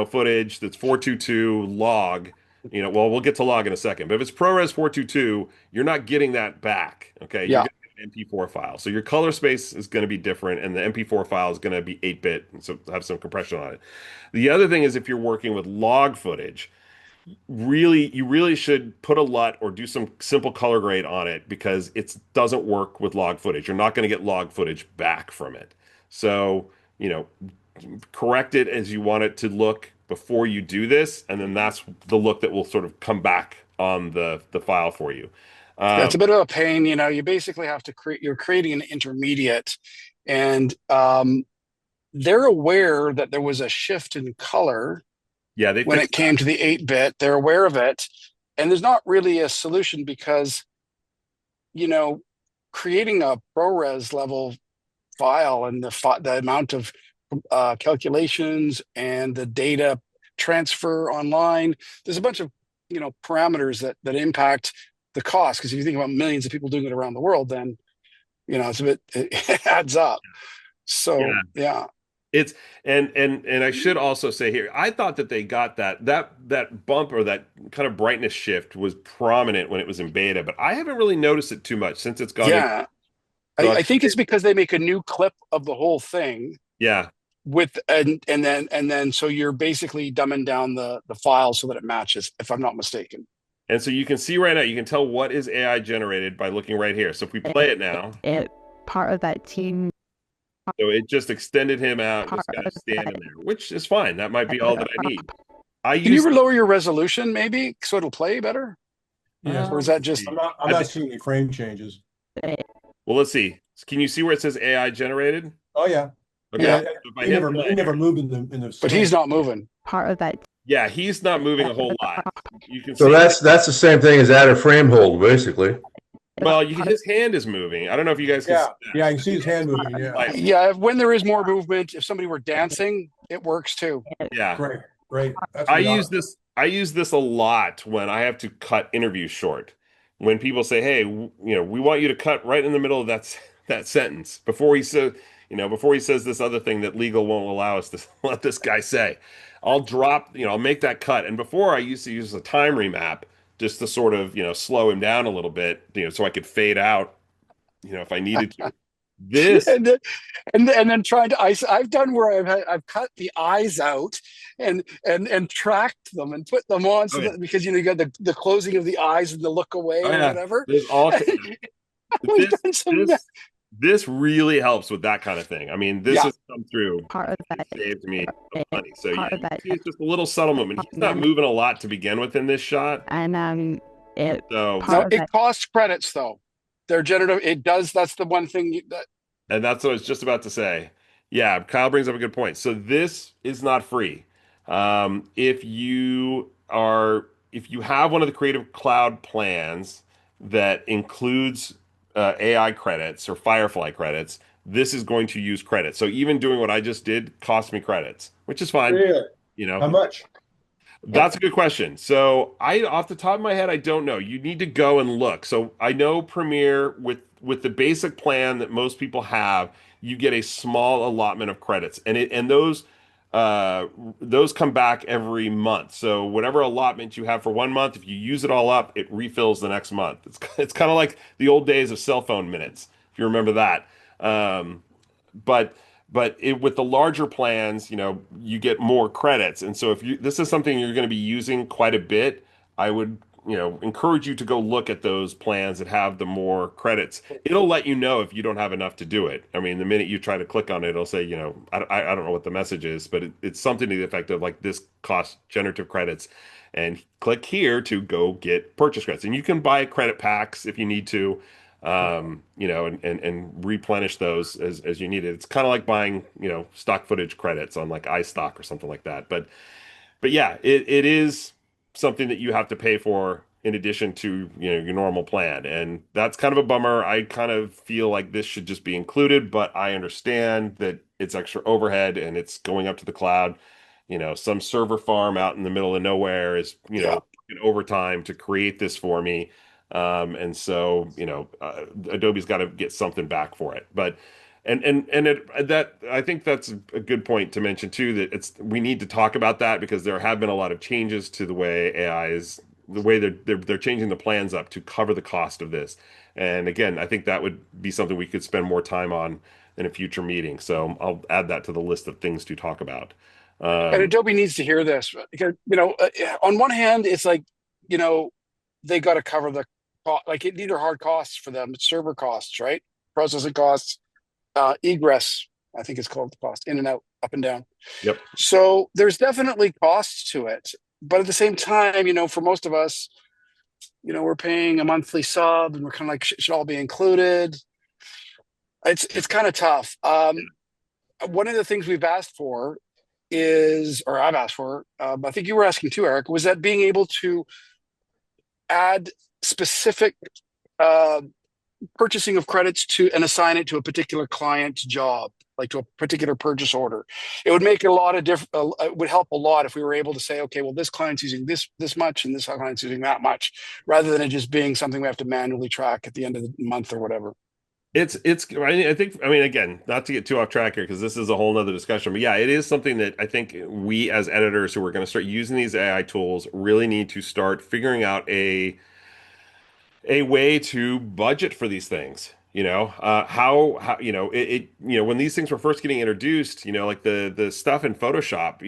footage that's 422 log, well, we'll get to log in a second, but if it's ProRes 422, you're not getting that back. Okay, you're Yeah. getting an MP4 file. So your color space is going to be different, and the MP4 file is going to be 8-bit, and so have some compression on it. The other thing is if you're working with log footage, you really should put a LUT or do some simple color grade on it because it doesn't work with log footage. You're not going to get log footage back from it. So, correct it as you want it to look before you do this, and then that's the look that will sort of come back on the file for you. Yeah, it's a bit of a pain. You basically have to you're creating an intermediate, and they're aware that there was a shift in color. Yeah, when it came to the 8-bit, they're aware of it, and there's not really a solution because, creating a ProRes level file and the amount of calculations and the data transfer online, there's a bunch of parameters that impact the cost. Because if you think about millions of people doing it around the world, then it adds up. So yeah. It's and I should also say here, I thought that they got that bump or that kind of brightness shift was prominent when it was in beta, but I haven't really noticed it too much since it's gone. Yeah, I think it's because they make a new clip of the whole thing. Yeah. And then so you're basically dumbing down the file so that it matches, if I'm not mistaken. And so you can see right now, you can tell what is AI generated by looking right here. So if we play it now, part of that team. So it just extended him out, just kind of standing there, which is fine. That might be all that I need. Can you ever lower your resolution, maybe, so it'll play better? Yeah. Or is that just? I'm not seeing any frame changes. Well, let's see. Can you see where it says AI generated? Oh yeah. Okay. Yeah. So He never moved in the. But he's not moving. Part of that. Yeah, he's not moving a whole lot. You can So see that's the same thing as add a frame hold, basically. Well, his hand is moving. I don't know if you guys can see that. Yeah, I can see his hand moving. Yeah. Yeah, when there is more movement, if somebody were dancing, it works too. Yeah. Great. I use this a lot when I have to cut interviews short. When people say, "Hey, we want you to cut right in the middle of that sentence before he says this other thing that legal won't allow us to let this guy say." I'll drop, I'll make that cut. And before I used to use a time remap just to sort of, slow him down a little bit, so I could fade out, if I needed to. This and then trying to I've done where I've cut the eyes out and tracked them and put them on so that because you got the closing of the eyes and the look away or whatever. There's all this really helps with that kind of thing. I mean, this has come through. Part of that saved me money. So it's just a little subtle movement. He's not moving a lot to begin with in this shot. And it costs credits though. They're generative. It does. That's the one thing and that's what I was just about to say. Yeah, Kyle brings up a good point. So this is not free. If you have one of the Creative Cloud plans that includes AI credits or Firefly credits, this is going to use credits. So even doing what I just did cost me credits, which is fine. Really? How much? That's a good question. So off the top of my head, I don't know. You need to go and look. So I know Premiere with the basic plan that most people have, you get a small allotment of credits, and those come back every month. So whatever allotment you have for 1 month, if you use it all up, it refills the next month. It's kind of like the old days of cell phone minutes, if you remember that. But with the larger plans, you get more credits. And so if this is something you're going to be using quite a bit, I would, encourage you to go look at those plans that have the more credits. It'll let you know if you don't have enough to do it. I mean, the minute you try to click on it, it'll say, I don't know what the message is, but it's something to the effect of like this costs generative credits, and click here to go get purchase credits. And you can buy credit packs if you need to. And replenish those as you need it. It's kind of like buying, stock footage credits on like iStock or something like that. But yeah, it is something that you have to pay for in addition to, your normal plan. And that's kind of a bummer. I kind of feel like this should just be included, but I understand that it's extra overhead and it's going up to the cloud. Some server farm out in the middle of nowhere is, overtime to create this for me. And so, Adobe's got to get something back for it. But that I think that's a good point to mention too, that we need to talk about that because there have been a lot of changes to the way AI is, the way they're changing the plans up to cover the cost of this. And again, I think that would be something we could spend more time on in a future meeting. So I'll add that to the list of things to talk about. And Adobe needs to hear this because, on one hand, it's like, they got to cover the cost. Like these are hard costs for them. It's server costs, right? Processing costs, egress, I think it's called the cost, in and out, up and down. Yep. So there's definitely costs to it. But at the same time, for most of us, we're paying a monthly sub and we're kind of like, should all be included. It's kind of tough. One of the things we've asked for or I've asked for, I think you were asking too, Eric, was that being able to add specific purchasing of credits to and assign it to a particular client's job, like to a particular purchase order. It would make a lot of it would help a lot if we were able to say, okay, well, this client's using this much and this client's using that much, rather than it just being something we have to manually track at the end of the month or whatever. I think, again, not to get too off track here because this is a whole nother discussion, but yeah, it is something that I think we as editors who are going to start using these AI tools really need to start figuring out a way to budget for these things. How when these things were first getting introduced, like the stuff in Photoshop,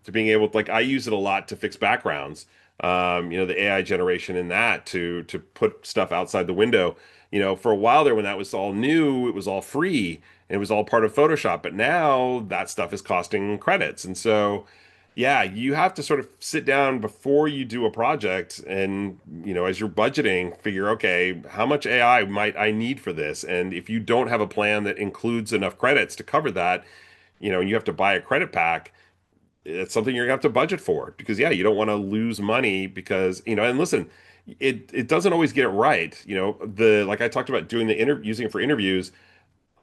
to being able to, like, I use it a lot to fix backgrounds. The AI generation in that to put stuff outside the window. For a while there when that was all new, it was all free and it was all part of Photoshop. But now that stuff is costing credits. And so, yeah, you have to sort of sit down before you do a project and, as you're budgeting, figure, okay, how much AI might I need for this? And if you don't have a plan that includes enough credits to cover that, and you have to buy a credit pack, it's something you're gonna have to budget for because you don't want to lose money because and listen, it doesn't always get it right. Like I talked about doing using it for interviews,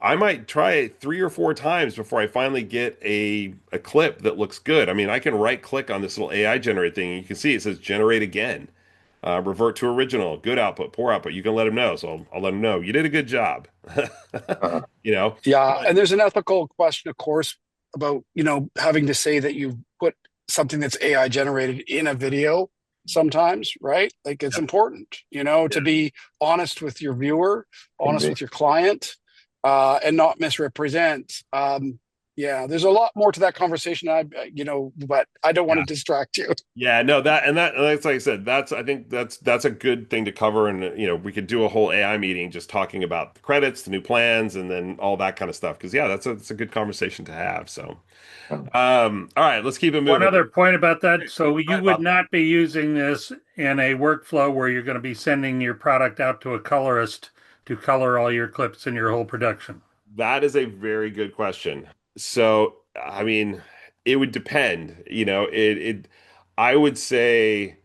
I might try it 3 or 4 times before I finally get a clip that looks good. I can right click on this little AI generate thing and you can see it says generate again, revert to original, good output, poor output. You can let them know, so I'll let them know you did a good job. Yeah, and there's an ethical question, of course, about having to say that you put something that's AI generated in a video sometimes, right? Like it's important, to be honest with your viewer, honest with your client, and not misrepresent. There's a lot more to that conversation. But I don't want to distract you. Yeah, no, that's like I said, I think that's a good thing to cover. And, we could do a whole AI meeting just talking about the credits, the new plans, and then all that kind of stuff. Cause that's a good conversation to have. So, all right, let's keep it moving. One other point about that. So you would not be using this in a workflow where you're going to be sending your product out to a colorist to color all your clips in your whole production. That is a very good question. So, it would depend, I would say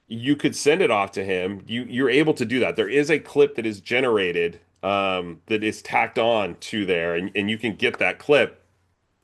you could send it off to him. You're able to do that. There is a clip that is generated, that is tacked on to there and you can get that clip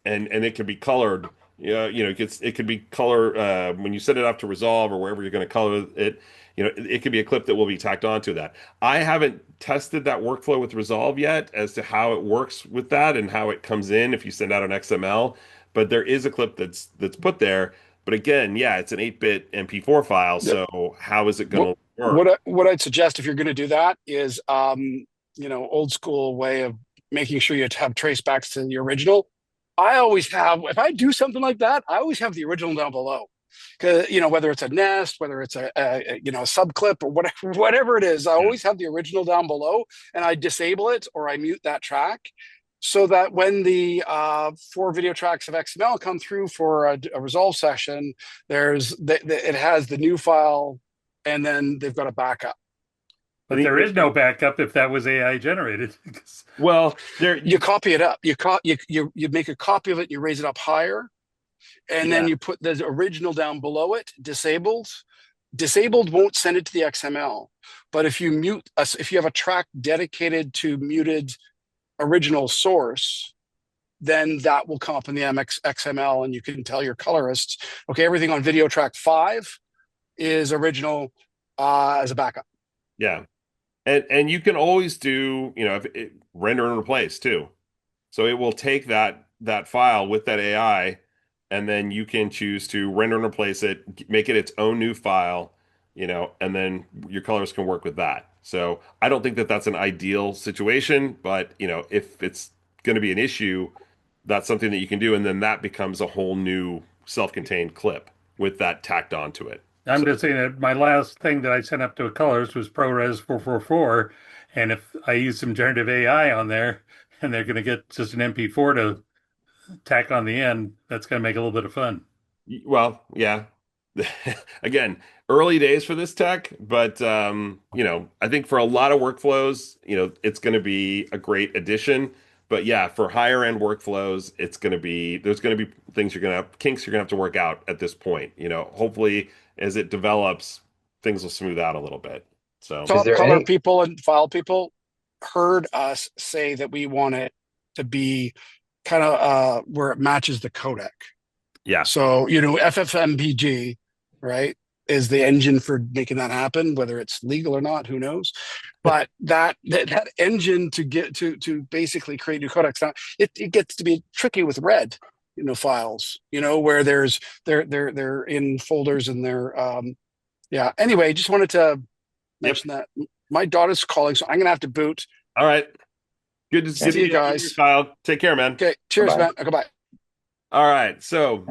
and it can be colored. It could be color, when you send it off to Resolve or wherever you're going to color it, it could be a clip that will be tacked onto that. I haven't tested that workflow with Resolve yet as to how it works with that and how it comes in if you send out an XML, but there is a clip that's put there. But again, it's an 8-bit MP4 file. So how is it going to work? What I'd suggest if you're going to do that is, old school way of making sure you have trace backs to the original. I always have, if I do something like that, I always have the original down below. Because whether it's a nest, whether it's a sub clip or whatever it is, I always have the original down below, and I disable it or I mute that track, so that when the 4 video tracks of XML come through for a Resolve session, it has the new file, and then they've got a backup. But there is no backup if that was AI generated. Well, you copy it up. You make a copy of it. You raise it up higher. And then you put the original down below it, disabled. Disabled won't send it to the XML. But if you if you have a track dedicated to muted original source, then that will come up in the XML and you can tell your colorists, okay, everything on video track 5 is original as a backup. Yeah. And you can always do, if render and replace too. So it will take that file with that AI, and then you can choose to render and replace it, make it its own new file, and then your colors can work with that. So I don't think that that's an ideal situation, but if it's going to be an issue, that's something that you can do, and then that becomes a whole new self-contained clip with that tacked onto it. I'm just saying that my last thing that I sent up to a colors was ProRes 444, and if I use some generative AI on there, and they're going to get just an MP4 to tack on the end, that's going to make a little bit of fun. Well, yeah. Again, early days for this tech, but I think for a lot of workflows, it's going to be a great addition. But yeah, for higher end workflows, there's going to be things kinks you're going to have to work out at this point. Hopefully as it develops, things will smooth out a little bit. So color people and file people heard us say that we want it to be kind of where it matches the codec. Yeah. So, FFmpeg, right, is the engine for making that happen, whether it's legal or not, who knows? But that engine to get to basically create new codecs, now it gets to be tricky with red, files, where they're in folders and they're yeah. Anyway, just wanted to mention that my daughter's calling, so I'm gonna have to boot. All right. Good to see you guys. Kyle. Take care, man. Okay. Cheers, Bye-bye. man. Goodbye. All right. So,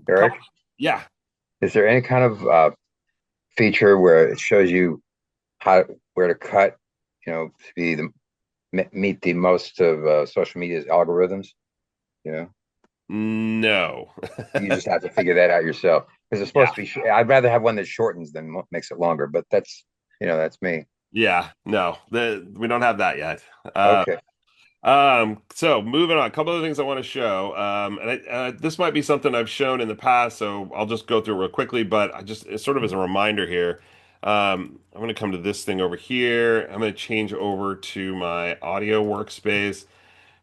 Eric, yeah. is there any kind of feature where it shows you where to cut, to meet the most of social media's algorithms? No. You just have to figure that out yourself, because it's supposed to be. I'd rather have one that shortens than makes it longer, but that's me. Yeah, no, we don't have that yet. Okay. So moving on, a couple of things I want to show. And this might be something I've shown in the past, so I'll just go through it real quickly, but it's sort of as a reminder here. I'm going to come to this thing over here. I'm going to change over to my audio workspace.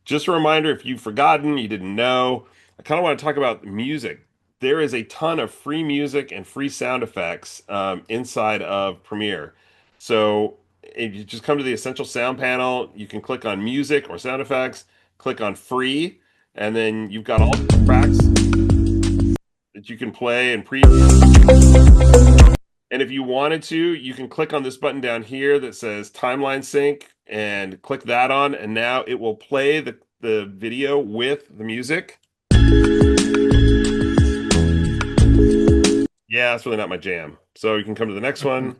Just a reminder, if you've forgotten, you didn't know, I kind of want to talk about music. There is a ton of free music and free sound effects inside of Premiere. So if you just come to the Essential Sound panel, you can click on Music or Sound Effects, click on Free, and then you've got all the tracks that you can play and preview. And if you wanted to, you can click on this button down here that says Timeline Sync and click that on, and now it will play the video with the music. Yeah, that's really not my jam. So you can come to the next one.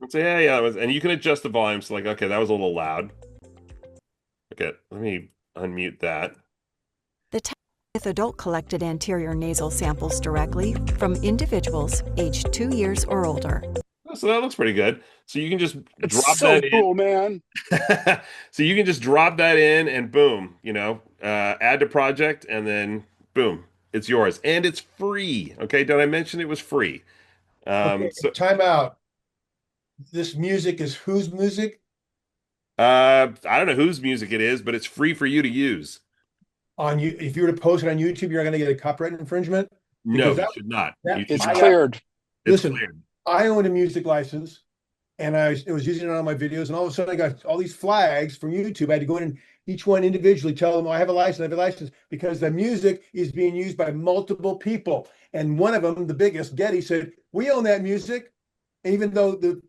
And say, yeah, and you can adjust the volume. So okay, that was a little loud. Okay, let me unmute that. The test with adult collected anterior nasal samples directly from individuals aged 2 years or older. So that looks pretty good. So you can just It's drop so that cool, in. man. So you can just drop that in and boom, add to project, and then boom, it's yours. And it's free. Okay, did I mention it was free? Okay, So time out. This music is whose music? I don't know whose music it is, but it's free for you to use. If you were to post it on YouTube, you're not going to get a copyright infringement? No, Because you should not. It's I- cleared. It's Listen, cleared. I own a music license, and I was using it on my videos, and all of a sudden I got all these flags from YouTube. I had to go in and each one individually tell them, I have a license, because the music is being used by multiple people. And one of them, the biggest, Getty, said, we own that music, even though the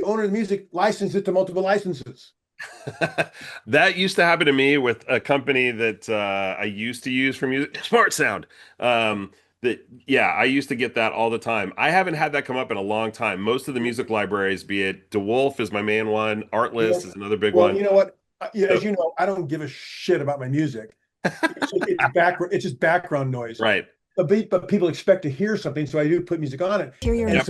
owner of the music licensed it to multiple licenses. That used to happen to me with a company that I used to use for music, Smart Sound. I used to get that all the time. I haven't had that come up in a long time. Most of the music libraries, be it DeWolf is my main one, Artlist is another big one. You know what? As you know, I don't give a shit about my music. It's just background noise. Right. But people expect to hear something, so I do put music on it. And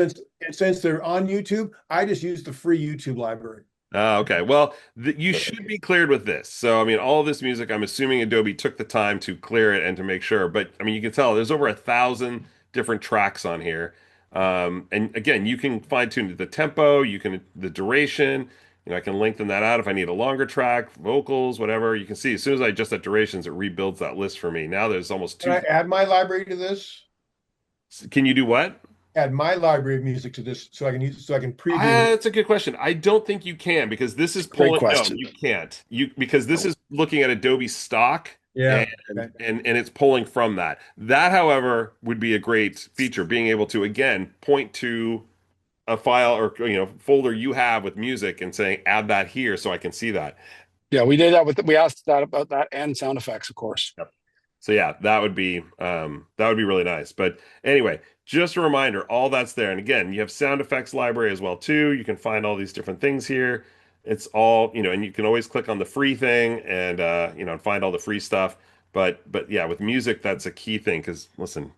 since they're on YouTube, I just use the free YouTube library. Okay. Well, you should be cleared with this. So, I mean, all of this music, I'm assuming Adobe took the time to clear it and to make sure. But, I mean, you can tell there's over 1,000 different tracks on here. And again, you can fine tune the tempo, the duration. I can lengthen that out if I need a longer track, vocals, whatever. You can see as soon as I adjust that durations, it rebuilds that list for me. Now there's almost Can I add my library to this? Can you do what? add my library of music to this so I can use so I can preview? That's a good question. I don't think you can because this is Great pulling. No, question. you can't. Because this is looking at Adobe stock Yeah. and, Okay. and it's pulling from that. That, however, would be a great feature, being able to again point to a file or folder you have with music and saying add that here so I can see that. Yeah, we did that we asked that about that and sound effects, of course. Yep. So yeah, that would be really nice. But anyway, just a reminder, all that's there. And again, you have sound effects library as well too. You can find all these different things here. It's all, and you can always click on the free thing and and find all the free stuff. But yeah, with music, that's a key thing because listen,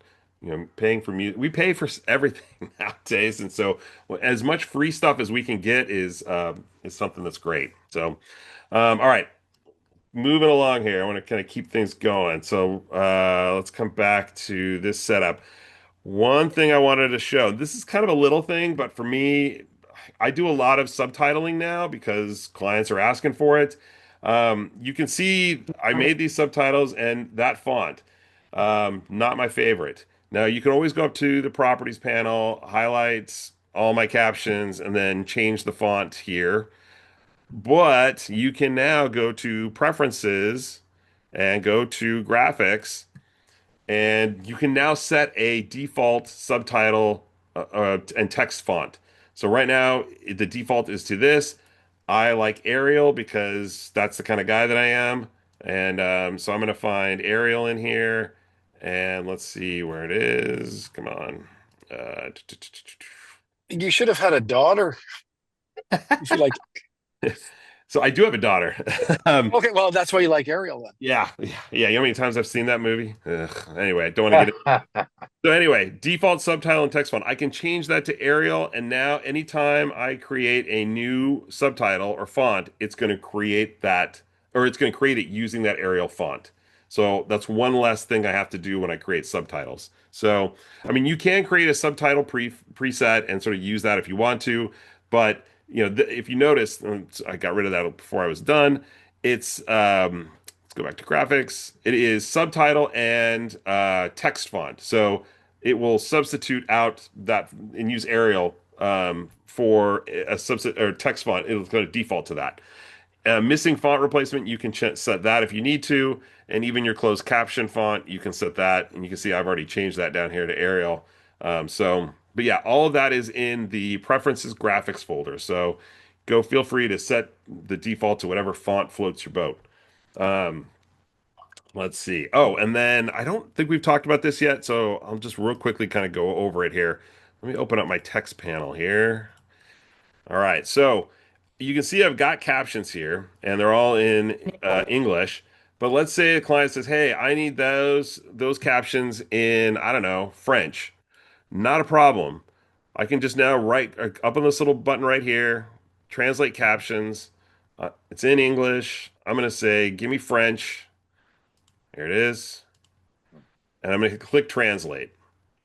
paying for music, we pay for everything nowadays, and so as much free stuff as we can get is something that's great. So, all right, moving along here. I want to kind of keep things going. So let's come back to this setup. One thing I wanted to show, this is kind of a little thing, but for me, I do a lot of subtitling now because clients are asking for it. You can see I made these subtitles and that font, not my favorite. Now you can always go up to the properties panel, highlights all my captions, and then change the font here. But you can now go to preferences and go to graphics, and you can now set a default subtitle and text font. So right now the default is to this. I like Arial because that's the kind of guy that I am. And so I'm going to find Arial in here, and let's see where it is. Come on. You should have had a daughter. If you like. So I do have a daughter. Okay, well, that's why you like Ariel then. Yeah. You know how many times I've seen that movie? Ugh. Anyway, I don't want to get it. So anyway, default subtitle and text font. I can change that to Arial, and now anytime I create a new subtitle or font, it's going to create that, or it's going to create it using that Arial font. So that's one less thing I have to do when I create subtitles. So, I mean, you can create a subtitle preset and sort of use that if you want to, but if you notice, I got rid of that before I was done. It's let's go back to graphics. It is subtitle and text font. So it will substitute out that and use Arial for a substitute or text font. It'll go to default to that. Missing font replacement, you can set that if you need to, and even your closed caption font, you can set that. And you can see I've already changed that down here to Arial. But yeah, all of that is in the preferences graphics folder. So feel free to set the default to whatever font floats your boat. Let's see. Oh, and then I don't think we've talked about this yet, so I'll just real quickly kind of go over it here. Let me open up my text panel here. All right, so you can see I've got captions here, and they're all in English. But let's say a client says, "Hey, I need those captions in, I don't know, French." Not a problem. I can just now write up on this little button right here, translate captions. It's in English. I'm going to say, give me French. Here it is. And I'm going to click translate.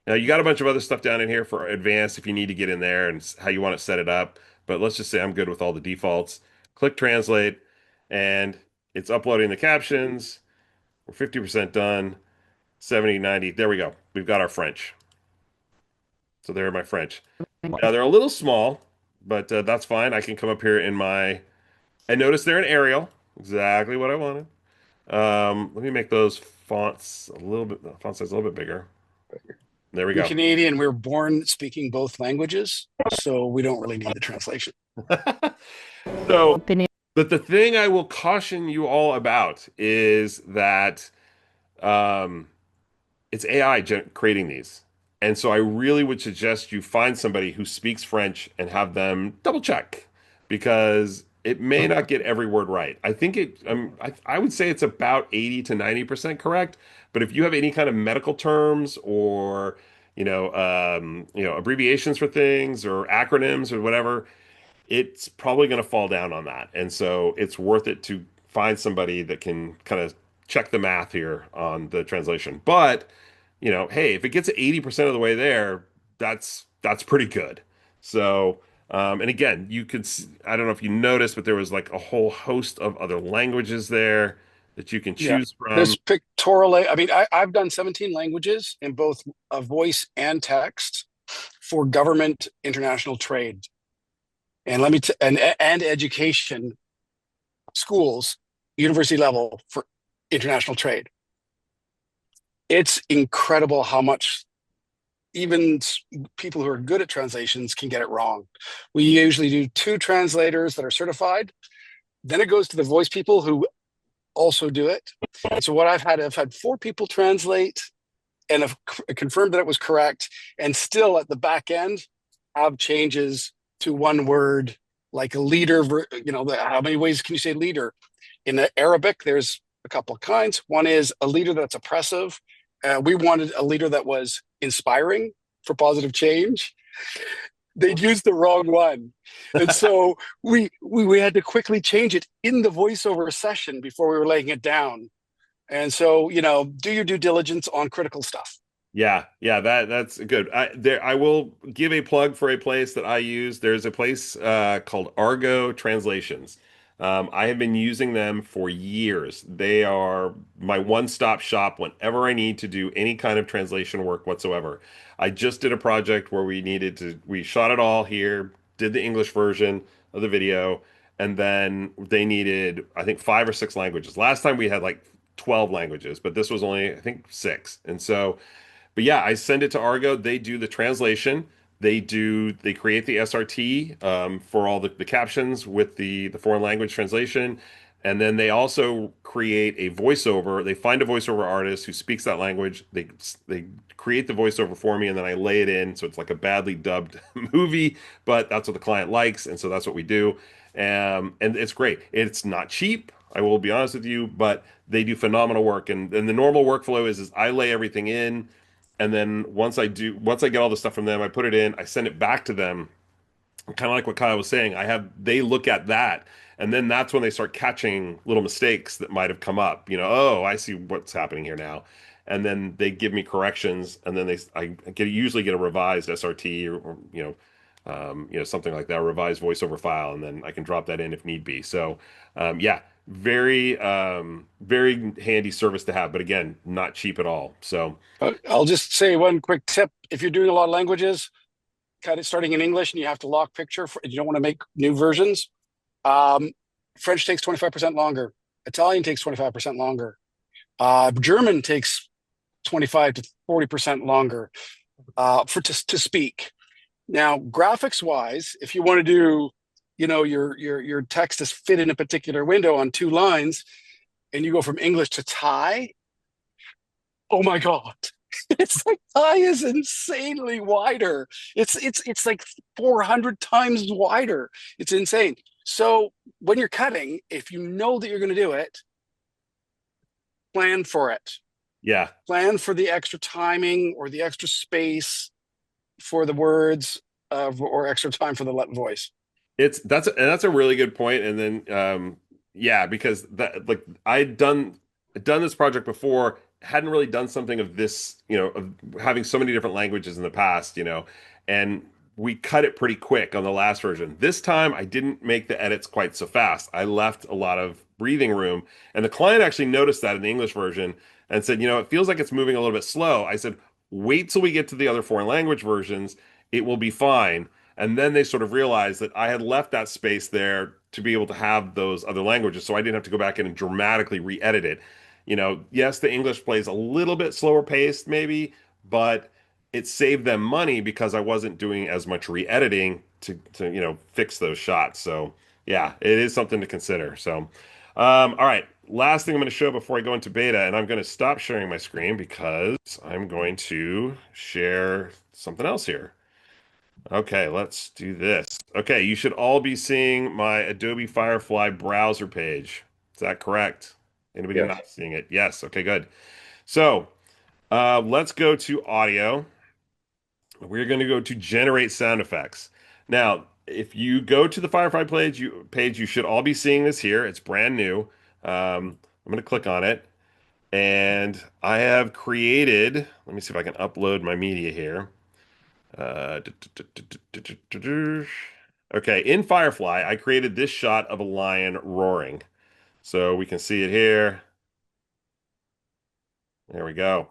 Now, you got a bunch of other stuff down in here for advanced if you need to get in there and how you want to set it up. But let's just say I'm good with all the defaults. Click translate, and it's uploading the captions. We're 50% done. 70, 90. There we go. We've got our French. So there are my French. Now they're a little small, but that's fine. I can come up here and notice they're in Arial, exactly what I wanted. Let me make those font size a little bit bigger. There we go. We're Canadian. We were born speaking both languages, so we don't really need the translation. So, but the thing I will caution you all about is that it's AI creating these. And so I really would suggest you find somebody who speaks French and have them double check because it may not get every word right. I think I would say it's about 80 to 90% correct. But if you have any kind of medical terms or, abbreviations for things or acronyms or whatever, it's probably going to fall down on that. And so it's worth it to find somebody that can kind of check the math here on the translation. But hey, if it gets 80% of the way there, that's pretty good. So, and again, I don't know if you noticed, but there was like a whole host of other languages there that you can choose from. There's pictorial. I mean, I've done 17 languages in both voice and text. for government international trade. And and education, schools, university level for international trade. It's incredible how much even people who are good at translations can get it wrong. We usually do 2 translators that are certified. Then it goes to the voice people who also do it. And so what I've had 4 people translate and have confirmed that it was correct, and still at the back end have changes to one word, like a leader. How many ways can you say leader? In the Arabic, there's a couple of kinds. One is a leader that's oppressive. We wanted a leader that was inspiring for positive change. They'd used the wrong one. And so we had to quickly change it in the voiceover session before we were laying it down. And so, do your due diligence on critical stuff. Yeah, that's good. I will give a plug for a place that I use. There's a place called Argo Translations. I have been using them for years. They are my one-stop shop whenever I need to do any kind of translation work whatsoever. I just did a project where we shot it all here, did the English version of the video, and then they needed, I think, 5 or 6 languages. Last time we had like 12 languages, but this was only, I think, 6. And so, but yeah, I send it to Argo. They do the translation. They create the SRT for all the captions with the foreign language translation. And then they also create a voiceover. They find a voiceover artist who speaks that language. They create the voiceover for me, and then I lay it in. So it's like a badly dubbed movie, but that's what the client likes. And so that's what we do. And it's great. It's not cheap, I will be honest with you, but they do phenomenal work. And the normal workflow is I lay everything in. And then once I get all the stuff from them, I put it in, I send it back to them. Kind of like what Kyle was saying, they look at that, and then that's when they start catching little mistakes that might have come up. Oh, I see what's happening here now. And then they give me corrections, and then I usually get a revised SRT or something like that, a revised voiceover file, and then I can drop that in if need be. So, yeah, very very handy service to have, but again, not cheap at all. So I'll just say one quick tip: if you're doing a lot of languages, kind of starting in English, and you have to lock picture, you don't want to make new versions. French takes 25% longer. Italian takes 25% longer. German takes 25 to 40% longer to speak. Now, graphics wise, if you want to do, your text is fit in a particular window on 2 lines, and you go from English to Thai, oh my God. It's like Thai is insanely wider. It's like 400 times wider. It's insane. So when you're cutting, if you know that you're going to do it, plan for it. Yeah. Plan for the extra timing or the extra space for the words or extra time for the voice. That's a really good point. And then because I'd done this project before, hadn't really done something of this, of having so many different languages in the past, and we cut it pretty quick on the last version. This time I didn't make the edits quite so fast. I left a lot of breathing room, and the client actually noticed that in the English version and said, it feels like it's moving a little bit slow. I said, wait till we get to the other foreign language versions. It will be fine. And then they sort of realized that I had left that space there to be able to have those other languages, so I didn't have to go back in and dramatically re-edit it. Yes, the English plays a little bit slower paced maybe, but it saved them money because I wasn't doing as much re-editing to fix those shots. So yeah, it is something to consider. So all right, last thing I'm going to show before I go into beta, and I'm going to stop sharing my screen because I'm going to share something else here. Okay, let's do this. Okay, you should all be seeing my Adobe Firefly browser page. Is that correct? Anybody Yes. not seeing it? Yes. Okay, good. So let's go to audio. We're going to go to generate sound effects. Now, if you go to the Firefly page, you should all be seeing this here. It's brand new. I'm going to click on it. And I have created, let me see if I can upload my media here. Okay, in Firefly, I created this shot of a lion roaring. So we can see it here. There we go.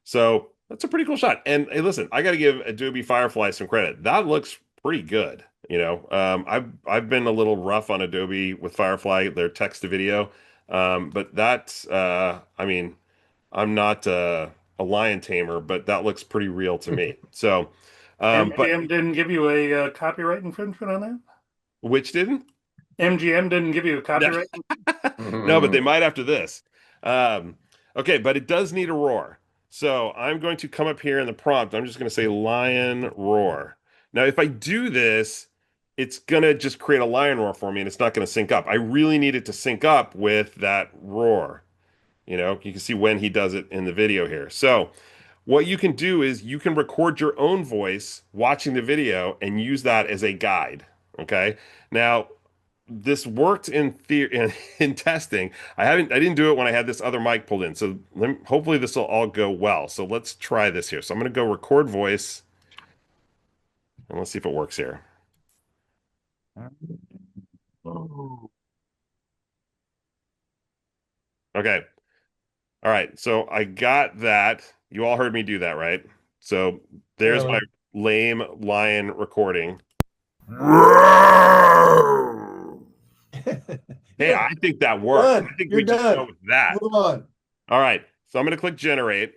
So That's a pretty cool shot. And hey, listen, I got to give Adobe Firefly some credit. That looks pretty good. I've been a little rough on Adobe with Firefly, their text to video. But that, I mean, I'm not a lion tamer, but that looks pretty real to me. So, but MGM didn't give you a copyright infringement on that? which didn't? MGM didn't give you a copyright? No, but they might after this. Okay, but it does need a roar. So I'm going to come up here in the prompt. I'm just going to say lion roar. Now, if I do this, it's going to just create a lion roar for me and it's not going to sync up. I really need it to sync up with that roar. You can see when he does it in the video here. So what you can do is you can record your own voice watching the video and use that as a guide. Okay. Now, this worked in theory in testing. I didn't do it when I had this other mic pulled in. So hopefully this will all go well. So let's try this here. So I'm going to go record voice and let's see if it works here. Okay. All right. So I got that. You all heard me do that, right? So there's my lame lion recording. Hey, I think that worked. Done. I think You're we just done. go with that. Move on. All right. So I'm going to click generate.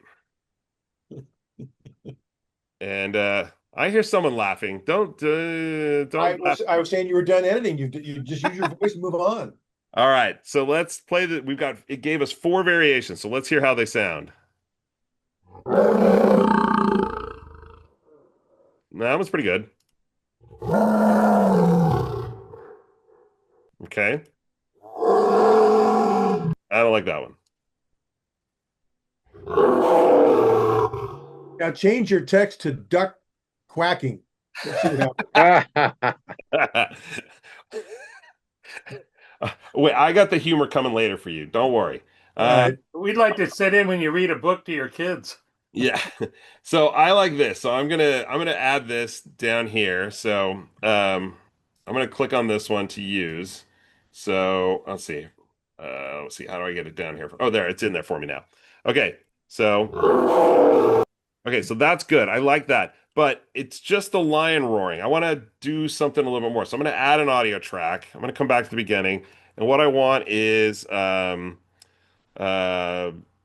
And I hear someone laughing. Don't laugh. I was saying you were done editing. You just use your voice and move on. All right. So let's play it gave us 4 variations. So let's hear how they sound. That was pretty good. Okay. I don't like that one. Now change your text to duck quacking. Let's see what happens. Wait, I got the humor coming later for you. Don't worry. We'd like to sit in when you read a book to your kids. Yeah. So I like this. So I'm gonna add this down here. So I'm gonna click on this one to use. So let's see. How do I get it down here? Oh, there, it's in there for me now. Okay. So that's good. I like that. But it's just the lion roaring. I want to do something a little bit more. So I'm going to add an audio track. I'm going to come back to the beginning. And what I want is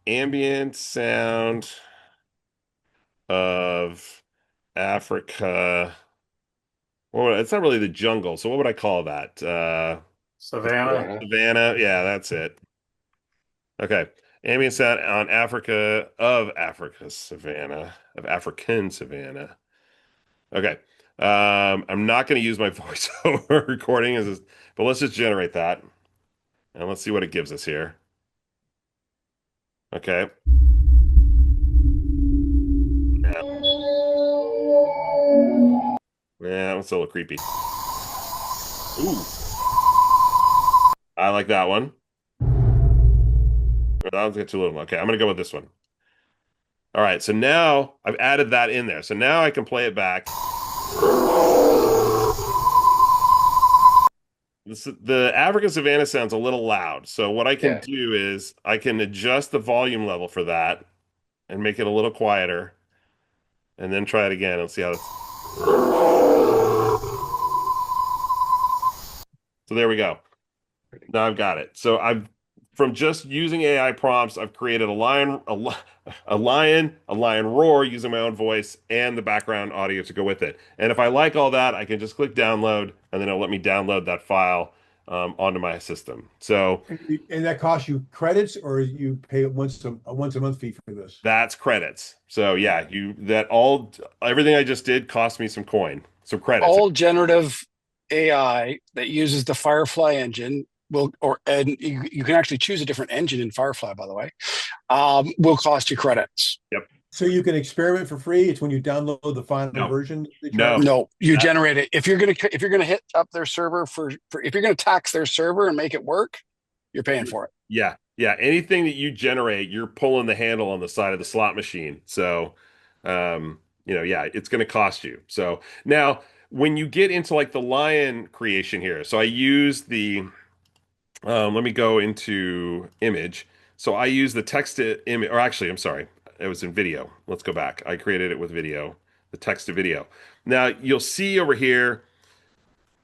ambient sound of Africa. Well, it's not really the jungle. So what would I call that? Savannah. Savannah. Yeah, that's it. Okay. Ambient sound on African savanna. Okay. I'm not going to use my voiceover recording but let's just generate that. And let's see what it gives us here. Okay. Yeah, that's a little creepy. Ooh. I like that one. That one's get too little. Okay, I'm gonna go with this one. All right, so now I've added that in there. So now I can play it back. The African Savannah sounds a little loud. So what I can do is I can adjust the volume level for that and make it a little quieter. And then try it again and see how it's... So there we go. Now I've got it. So from just using AI prompts, I've created a lion roar using my own voice and the background audio to go with it. And if I like all that, I can just click download, and then it'll let me download that file onto my system. So, and that costs you credits, or you pay once a month fee for this? That's credits. So yeah, everything I just did cost me some credits. All generative AI that uses the Firefly engine and you can actually choose a different engine in Firefly, by the way, will cost you credits. Yep. So you can experiment for free. It's when you download the final version. No, you generate it. If you're gonna hit up their server if you're gonna tax their server and make it work, you're paying for it. Yeah. Anything that you generate, you're pulling the handle on the side of the slot machine. So, it's going to cost you. So now, when you get into like the lion creation here, so I use the. Let me go into image. So I use the text to image, or actually, I'm sorry. It was in video. Let's go back. I created it with video, the text to video. Now you'll see over here.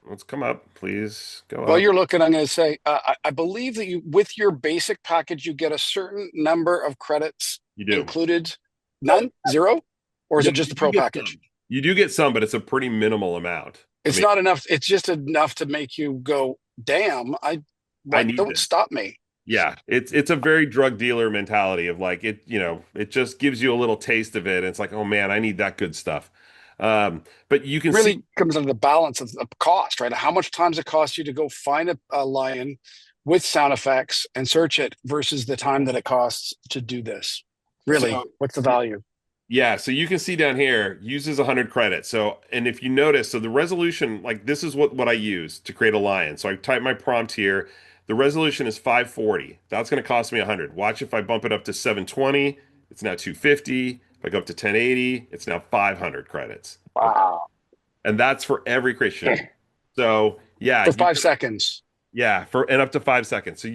Let's come up, please. Go While up. you're looking, I'm going to say, I believe that you, with your basic package, you get a certain number of credits You do. included. None? Zero? Or is No, it just you the pro do get package? some. You do get some, but it's a pretty minimal amount. It's not enough. It's just enough to make you go, damn, need don't this. stop me. Yeah, it's a very drug dealer mentality of like it, it just gives you a little taste of it. And it's like, oh man, I need that good stuff. But you can Really see, comes into the balance of cost, right? How much time does it cost you to go find a lion with sound effects and search it versus the time that it costs to do this? Really, So- what's the value? yeah, so you can see down here uses 100 credits. So, and if you notice, so the resolution, like this is what I use to create a lion. So I type my prompt here. The resolution is 540. That's going to cost me 100. Watch if I bump it up to 720, it's now 250. If I go up to 1080, it's now 500 credits. Wow. And that's for every creation. So, yeah, For 5 seconds. yeah, and up to 5 seconds. So,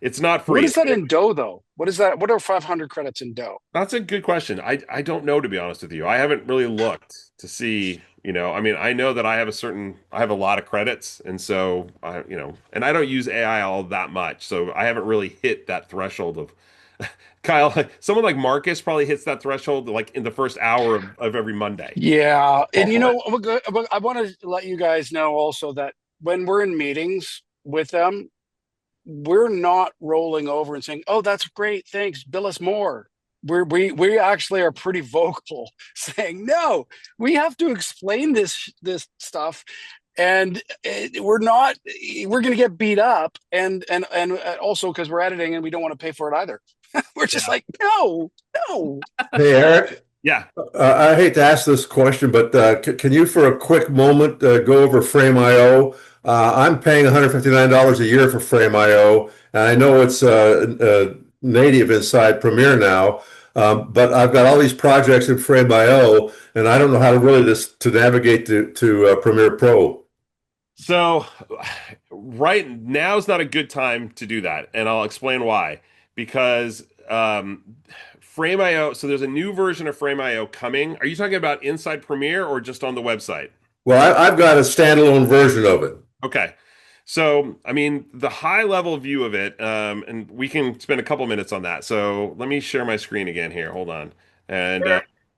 it's not free. What is that in Doe, though? What is that? What are 500 credits in Doe? That's a good question. I don't know, to be honest with you. I haven't really looked to see, I mean, I know that I have a lot of credits, and so and I don't use AI all that much, so I haven't really hit that threshold of Kyle. Someone like Marcus probably hits that threshold like in the first hour of every Monday. Yeah. And I want to let you guys know also that when we're in meetings with them, we're not rolling over and saying, "Oh, that's great, thanks, bill us more." We actually are pretty vocal, saying, "No, we have to explain this stuff, and we're going to get beat up, and also because we're editing and we don't want to pay for it either." We're just like, no. Hey, Eric. Yeah. I hate to ask this question, but can you, for a quick moment, go over Frame.io? I'm paying $159 a year for Frame.io, and I know it's native inside Premiere now, but I've got all these projects in Frame.io, and I don't know how to really to navigate to Premiere Pro. So, right now is not a good time to do that, and I'll explain why. Because Frame.io, so there's a new version of Frame.io coming. Are you talking about inside Premiere or just on the website? Well, I've got a standalone version of it. Okay. So, I mean, the high level view of it, and we can spend a couple minutes on that. So let me share my screen again here. Hold on. And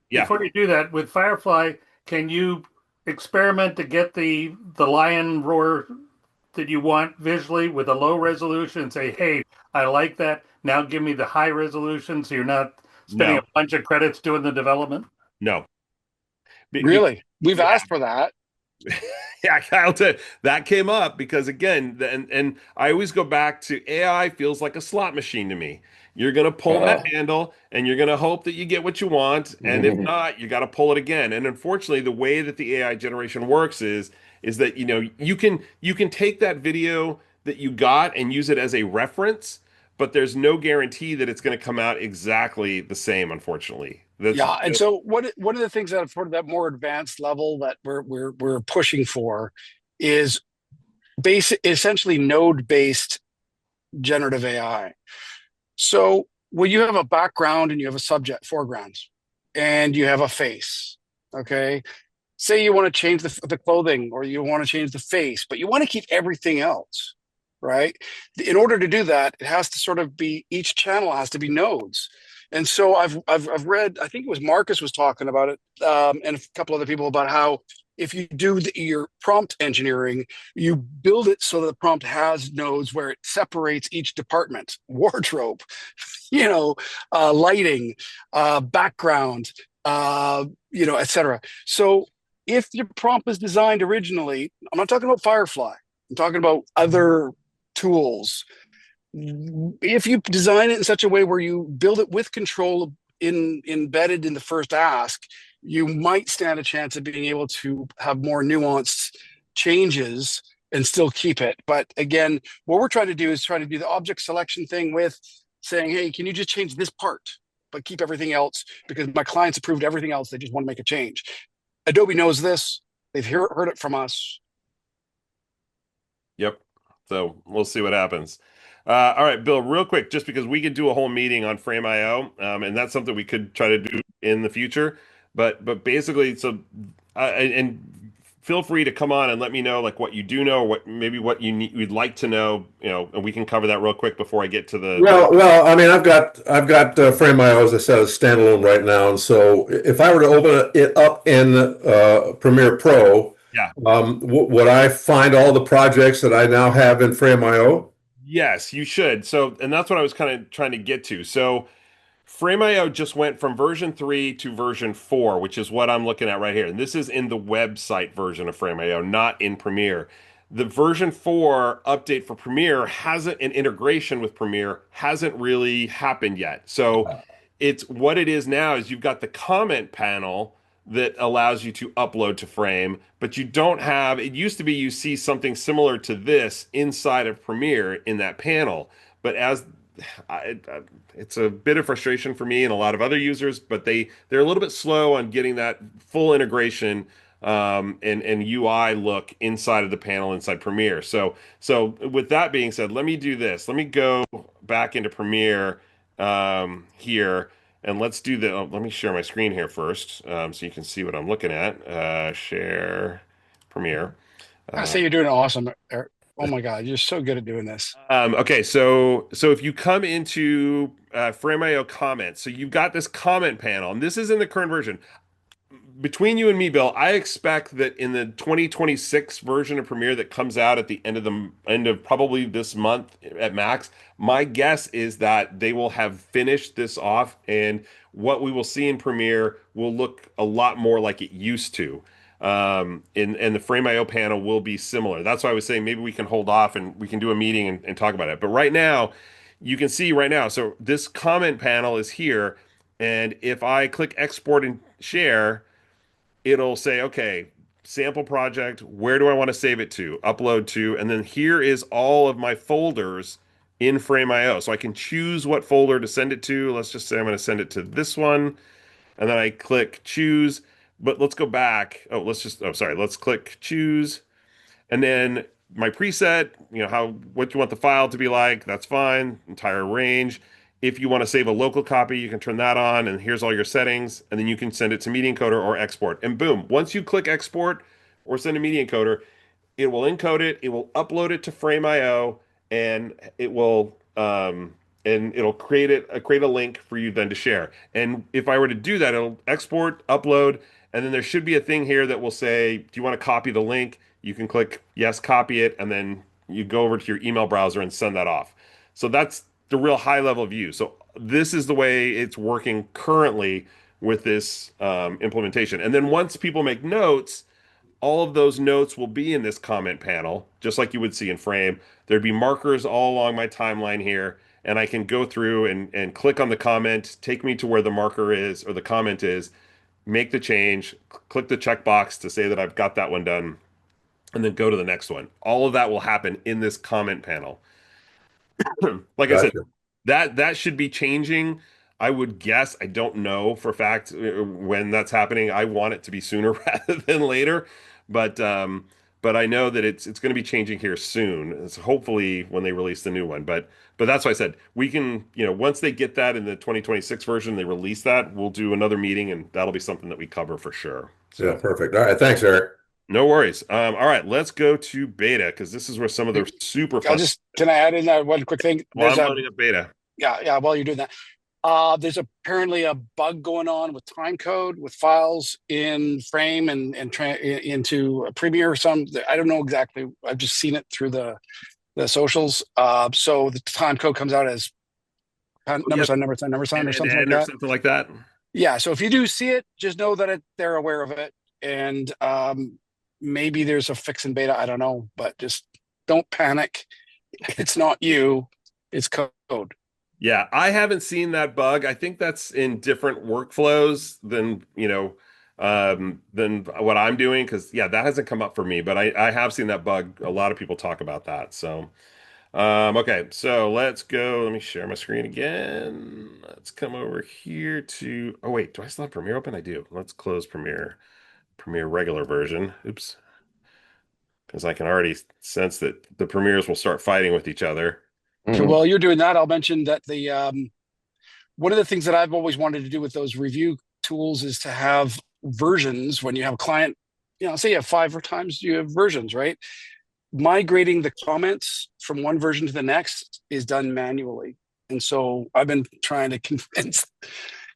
yeah. Before you do that, with Firefly, can you experiment to get the lion roar that you want visually with a low resolution and say, hey, I like that. Now give me the high resolution so you're not spending a bunch of credits doing the development? No. Really? We've asked for that. Yeah, Kyle, that came up because, again, and I always go back to AI feels like a slot machine to me. You're going to pull that handle and you're going to hope that you get what you want. And if not, you got to pull it again. And unfortunately, the way that the AI generation works is that, you can take that video that you got and use it as a reference, but there's no guarantee that it's going to come out exactly the same, unfortunately. And so one of the things that for that more advanced level that we're pushing for is essentially node-based generative AI. So when you have a background and you have a subject foreground and you have a face, okay? Say you want to change the clothing or you want to change the face, but you want to keep everything else, right? In order to do that, it has to sort of be, each channel has to be nodes. And so I've read, I think it was Marcus was talking about it, and a couple other people, about how if you do your prompt engineering, you build it so that the prompt has nodes where it separates each department, wardrobe, lighting, background, etc. So if your prompt is designed originally, I'm not talking about Firefly, I'm talking about other tools. If you design it in such a way where you build it with control embedded in the first ask, you might stand a chance of being able to have more nuanced changes and still keep it. But again, what we're trying to do is try to do the object selection thing with saying, hey, can you just change this part, but keep everything else? Because my clients approved everything else. They just want to make a change. Adobe knows this. They've heard it from us. Yep. So we'll see what happens. All right, Bill, real quick, just because we could do a whole meeting on Frame.io, and that's something we could try to do in the future. But basically, so and feel free to come on and let me know like what you do know, or what maybe what you'd like to know, and we can cover that real quick before I get to Well, I mean, I've got Frame.io, as I said, as standalone right now, and so if I were to open it up in Premiere Pro, Yeah. Would I find all the projects that I now have in Frame.io? Yes, you should. So, and that's what I was kind of trying to get to. So, Frame.io just went from version 3 to version 4, which is what I'm looking at right here. And this is in the website version of Frame.io, not in Premiere. The version 4 update for Premiere hasn't, an integration with Premiere hasn't really happened yet. So it's what it is now is you've got the comment panel that allows you to upload to Frame, but you don't have, it used to be you see something similar to this inside of Premiere in that panel. But as I, it's a bit of frustration for me and a lot of other users, but they're a little bit slow on getting that full integration and UI look inside of the panel inside Premiere. So with that being said, let me do this. Let me go back into Premiere here, and let's do the. Let me share my screen here first, so you can see what I'm looking at. Share Premiere. I say you're doing awesome, Eric. Oh my God, you're so good at doing this. Okay, so if you come into Frame.io comments, so you've got this comment panel, and this is in the current version. Between you and me, Bill, I expect that in the 2026 version of Premiere that comes out at the end of probably this month at max, my guess is that they will have finished this off, and what we will see in Premiere will look a lot more like it used to. And the Frame.io panel will be similar. That's why I was saying maybe we can hold off and we can do a meeting and talk about it. But right now, you can see right now, so this comment panel is here, and if I click export and share, it'll say, okay, sample project, where do I want to save it to, upload to, and then here is all of my folders in Frame.io. So I can choose what folder to send it to. Let's just say I'm going to send it to this one, and then I click choose. But let's go back. Let's click choose. And then my preset, what you want the file to be like, that's fine. Entire range. If you want to save a local copy, you can turn that on, and here's all your settings, and then you can send it to Media Encoder or export. And boom, once you click export or send to Media Encoder, it will encode it, it will upload it to Frame.io, and it'll create a link for you then to share. And if I were to do that, it'll export, upload, and then there should be a thing here that will say, do you want to copy the link? You can click yes, copy it, and then you go over to your email browser and send that off. So that's the real high level view. So this is the way it's working currently with this implementation. And then once people make notes, all of those notes will be in this comment panel, just like you would see in Frame. There'd be markers all along my timeline here, and I can go through and click on the comment, take me to where the marker is or the comment is, make the change, click the checkbox to say that I've got that one done, and then go to the next one. All of that will happen in this comment panel. Like I said, that should be changing. I would guess, I don't know for a fact when that's happening. I want it to be sooner rather than later, but I know that it's going to be changing here soon. It's hopefully when they release the new one. But that's why I said we can, once they get that in the 2026 version, they release that, we'll do another meeting, and that'll be something that we cover for sure. So, Yeah, perfect. All right, thanks, Eric. no worries. All right, let's go to beta because this is where some of the super fun. Can I add in that one quick thing? Well, I'm loading up beta. Yeah. While you're doing that, there's apparently a bug going on with time code with files in Frame and into Premiere or some. I don't know exactly. I've just seen it through the socials. So the time code comes out as number sign or something like that. Something like that. Yeah. So if you do see it, just know that they're aware of it, and maybe there's a fix in beta. I don't know, but just don't panic. It's not you. It's code. Yeah, I haven't seen that bug. I think that's in different workflows than what I'm doing, because that hasn't come up for me, but I have seen that bug. A lot of people talk about that. So okay, so let's go. Let me share my screen again. Let's come over here to, oh wait, do I still have Premiere open? I do. Let's close Premiere regular version. Oops. Because I can already sense that the Premieres will start fighting with each other. So Mhm. while you're doing that, I'll mention that the one of the things that I've always wanted to do with those review tools is to have versions when you have a client, say you have 5 times, you have versions, right? Migrating the comments from one version to the next is done manually. And so I've been trying to convince,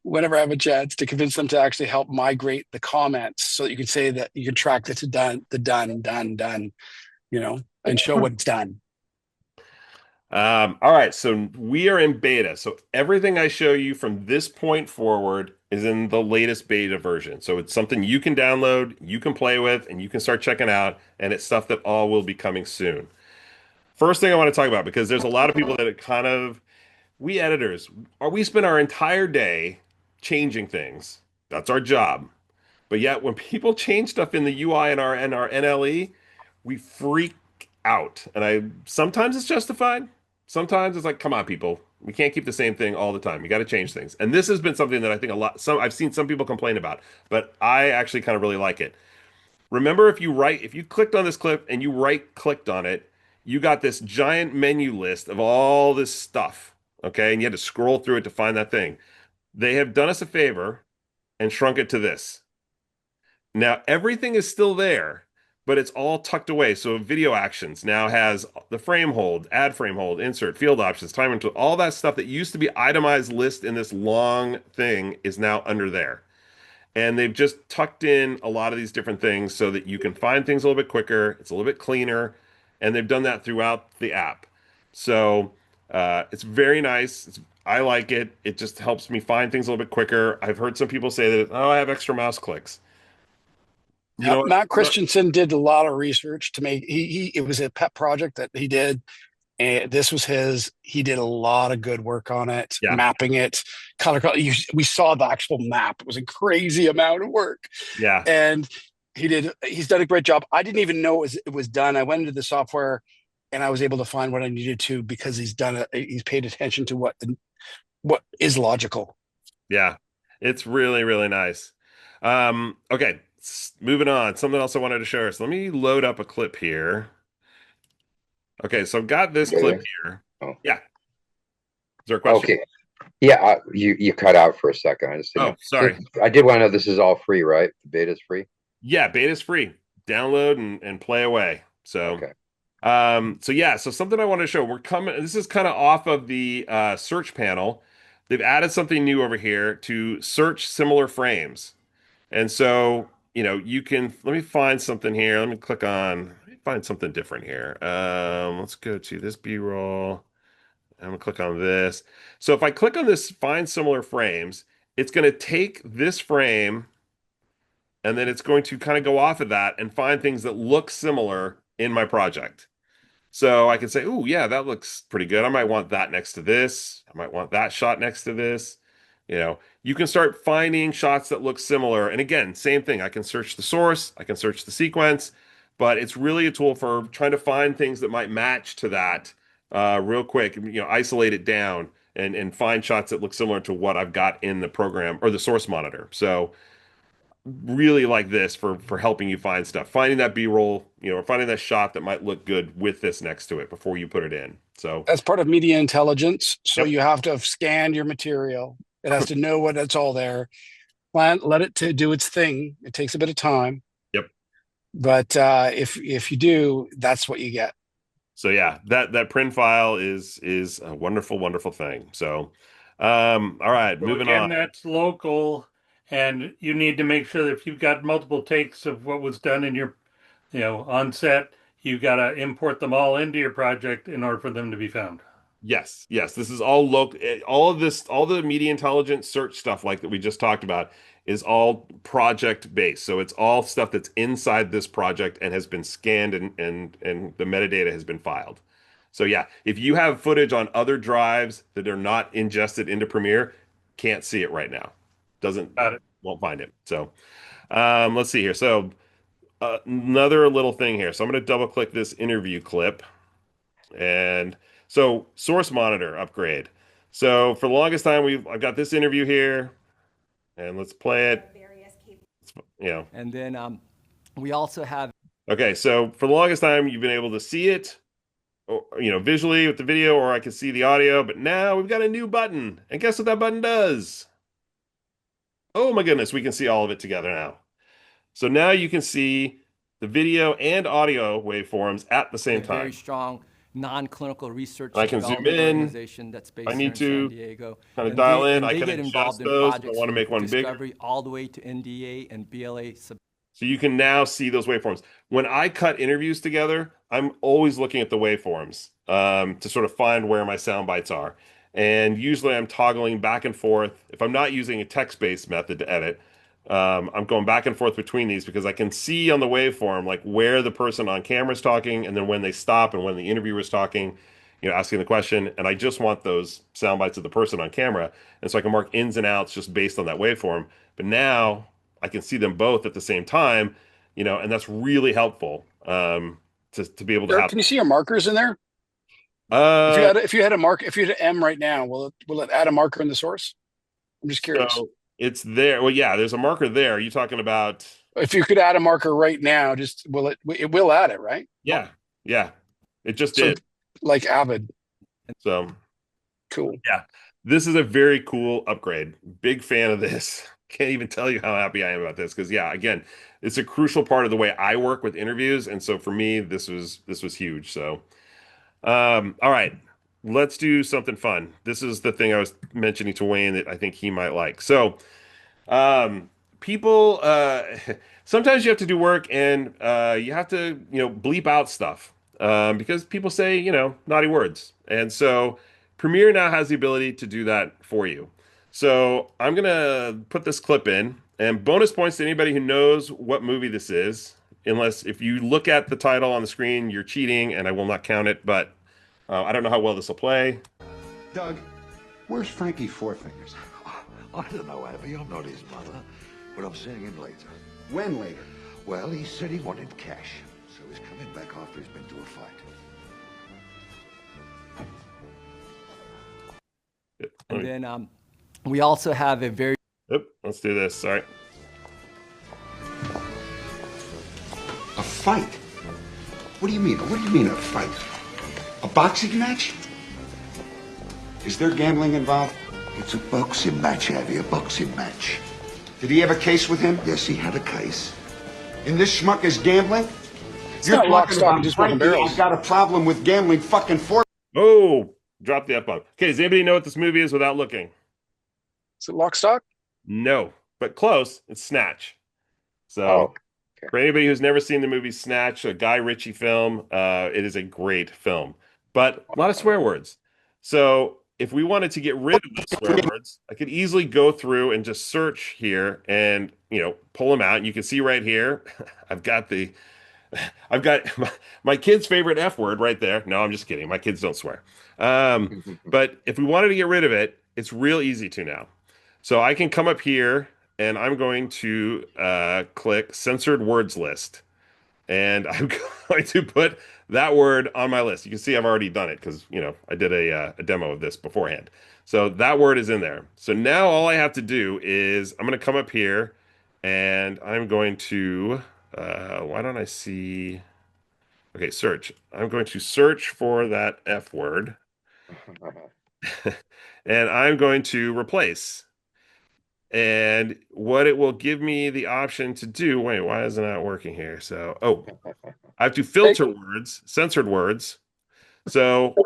whenever I have a chance, to convince them to actually help migrate the comments so that you can say that you can track the done, done, and show what it's done. All right, so we are in beta. So everything I show you from this point forward is in the latest beta version. So it's something you can download, you can play with, and you can start checking out. And it's stuff that all will be coming soon. First thing I want to talk about, because there's a lot of people that we editors, we spend our entire day changing things. That's our job. But yet when people change stuff in the UI and our NLE, we freak out. And sometimes it's justified. Sometimes it's like, come on, people. We can't keep the same thing all the time. You got to change things. And this has been something that I think I've seen some people complain about, but I actually kind of really like it. Remember, if you clicked on this clip and you right clicked on it, you got this giant menu list of all this stuff. Okay. And you had to scroll through it to find that thing. They have done us a favor and shrunk it to this. Now, everything is still there, but it's all tucked away. So video actions now has the frame hold, add frame hold, insert, field options, time into all that stuff that used to be itemized list in this long thing is now under there. And they've just tucked in a lot of these different things so that you can find things a little bit quicker. It's a little bit cleaner. And they've done that throughout the app. So it's very nice. I like it. It just helps me find things a little bit quicker. I've heard some people say that, I have extra mouse clicks. You know what? Matt Christensen did a lot of research to make it was a pet project that he did, and this was he did a lot of good work on it, Yeah. mapping it, color. We saw the actual map. It was a crazy amount of work. Yeah. And he's done a great job. I didn't even know it was done. I went into the software and I was able to find what I needed to, because he's paid attention to what is logical. Yeah. It's really, really nice. Okay. Moving on. Something else I wanted to share. So let me load up a clip here. Okay, so I've got this clip here. Oh. Yeah. Is there a question? Okay. Yeah, you cut out for a second. I just didn't know. Sorry. I did want to know, this is all free, right? The beta's free? Yeah, beta's free. Download and play away. So Okay. So something I want to show. This is kind of off of the search panel. They've added something new over here to search similar frames. And so, you can, let me find something here. Let me find something different here. Let's go to this B-roll. I'm gonna click on this. So if I click on this, find similar frames, it's going to take this frame and then it's going to kind of go off of that and find things that look similar in my project. So I can say, oh yeah, that looks pretty good. I might want that next to this. I might want that shot next to this. You can start finding shots that look similar. And again, same thing. I can search the source, I can search the sequence, but it's really a tool for trying to find things that might match to that real quick, isolate it down and find shots that look similar to what I've got in the program or the source monitor. So really like this for helping you find stuff, finding that B-roll, or finding that shot that might look good with this next to it before you put it in. So that's part of media intelligence. So Yep. you have to have scanned your material. It has to know what it's all there. Let it to do its thing. It takes a bit of time. Yep. But if you do, that's what you get. So yeah, that print file is a wonderful, wonderful thing. So, all right, So moving again, on. that's local, and you need to make sure that if you've got multiple takes of what was done in your, on set, you've got to import them all into your project in order for them to be found. Yes, this is all local. All the media intelligence search stuff like that we just talked about is all project based. So it's all stuff that's inside this project and has been scanned and the metadata has been filed. So yeah, if you have footage on other drives that are not ingested into Premiere, can't see it right now. Won't find it. So let's see here. So another little thing here. So I'm going to double click this interview clip. And so source monitor upgrade. So for the longest time, I've got this interview here, and let's play it. And then we also have. Okay, so for the longest time, you've been able to see it visually with the video, or I can see the audio. But now we've got a new button. And guess what that button does? Oh my goodness, we can see all of it together now. So now you can see the video and audio waveforms at the same time. Very strong non-clinical research I can zoom development in. organization that's based I here need in San to Diego. kind of And dial they- in. and I they can get adjust involved in those. I projects want to from make one bigger. discovery all the way to NDA and BLA. So you can now see those waveforms. When I cut interviews together, I'm always looking at the waveforms to sort of find where my sound bites are. And usually I'm toggling back and forth. If I'm not using a text-based method to edit, I'm going back and forth between these because I can see on the waveform like where the person on camera is talking and then when they stop and when the interviewer is talking, asking the question. And I just want those sound bites of the person on camera. And so I can mark ins and outs just based on that waveform. But now I can see them both at the same time, and that's really helpful to be able to Eric, have. can you see your markers in there? If you had an M right now, will it add a marker in the source? I'm just curious. So it's there. Well, yeah, there's a marker there. Are you talking about? If you could add a marker right now, it will add it, right? Yeah. It just So, did. like Avid. So Cool. yeah, this is a very cool upgrade. Big fan of this. Can't even tell you how happy I am about this because yeah, again, it's a crucial part of the way I work with interviews, and so for me, this was huge. So, all right, let's do something fun. This is the thing I was mentioning to Wayne that I think he might like. So, people, sometimes you have to do work and you have to, bleep out stuff because people say, naughty words, and so Premiere now has the ability to do that for you. So I'm gonna put this clip in, and bonus points to anybody who knows what movie this is. Unless if you look at the title on the screen, you're cheating, and I will not count it. But I don't know how well this will play. Doug, where's Frankie Four Fingers? I don't know, Abby. I'm not his mother, but I'm seeing him later. When later? Well, he said he wanted cash, so he's coming back after he's been to a fight. And then we also have a very. Yep, let's do this. Sorry. A fight? What do you mean? What do you mean a fight? A boxing match? Is there gambling involved? It's a boxing match, Abby, a boxing match. Did he have a case with him? Yes, he had a case. And this schmuck is gambling? It's not lock, stock, and two smoking barrels. I've got a problem with gambling fucking four. Oh, drop the F-bomb. Okay, does anybody know what this movie is without looking? Is it Lock, Stock? No, but close. It's Snatch. So for anybody who's never seen the movie Snatch, a Guy Ritchie film, it is a great film, but a lot of swear words. So if we wanted to get rid of the swear words, I could easily go through and just search here and, pull them out. And you can see right here, I've got my kid's favorite F word right there. No, I'm just kidding. My kids don't swear. But if we wanted to get rid of it, it's real easy to now. So I can come up here and I'm going to click censored words list. And I'm going to put that word on my list. You can see I've already done it because, I did a demo of this beforehand. So that word is in there. So now all I have to do is I'm going to come up here and I'm going to, why don't I see, okay, search. I'm going to search for that F word. And I'm going to replace. And what it will give me the option to do, wait, why isn't that working here? So, I have to filter words, censored words. So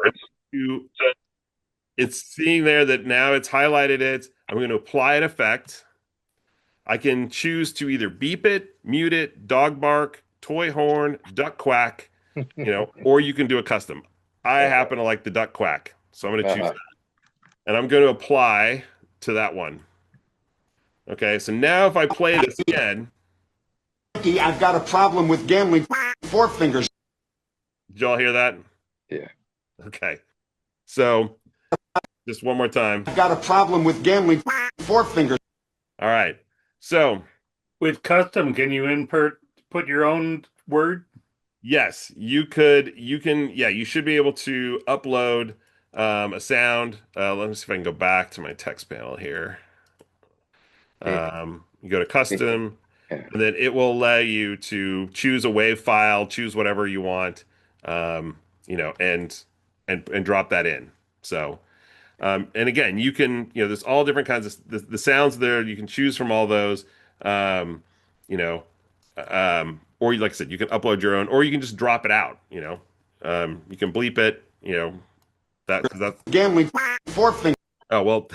it's seeing there that now it's highlighted it. I'm going to apply an effect. I can choose to either beep it, mute it, dog bark, toy horn, duck quack, or you can do a custom. I happen to like the duck quack, so I'm going to choose that. And I'm going to apply to that one. Okay, so now if I play this again. I've got a problem with gambling Four Fingers. Did y'all hear that? Yeah. Okay. So just one more time. I've got a problem with gambling Four Fingers. All right. So with custom, can you put your own word? Yes, you could. You can. Yeah, you should be able to upload a sound. Let me see if I can go back to my text panel here. You go to custom, and then it will allow you to choose a WAV file, choose whatever you want. and drop that in. So, and again, you can, there's all different kinds of the sounds there. You can choose from all those, you know, or like I said, you can upload your own, or you can just drop it out. You can bleep it. That's Gambling fourth thing. Oh, well,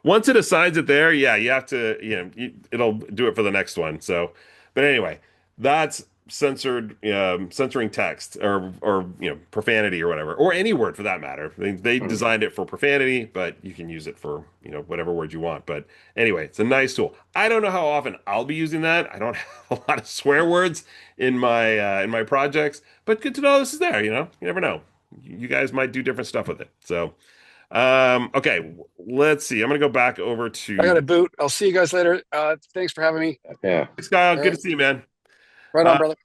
once it assigns it there, yeah, you have to, it'll do it for the next one. So, but anyway, that's censoring text or profanity or whatever, or any word for that matter. They designed it for profanity, but you can use it for, whatever word you want. But anyway, it's a nice tool. I don't know how often I'll be using that. I don't have a lot of swear words in my projects, but good to know this is there, You never know. You guys might do different stuff with it. So, okay, let's see. I'm gonna go back over to. I got a boot. I'll see you guys later. Thanks for having me. Yeah. Thanks, Kyle. All Good right. to see you, man. Right on, brother.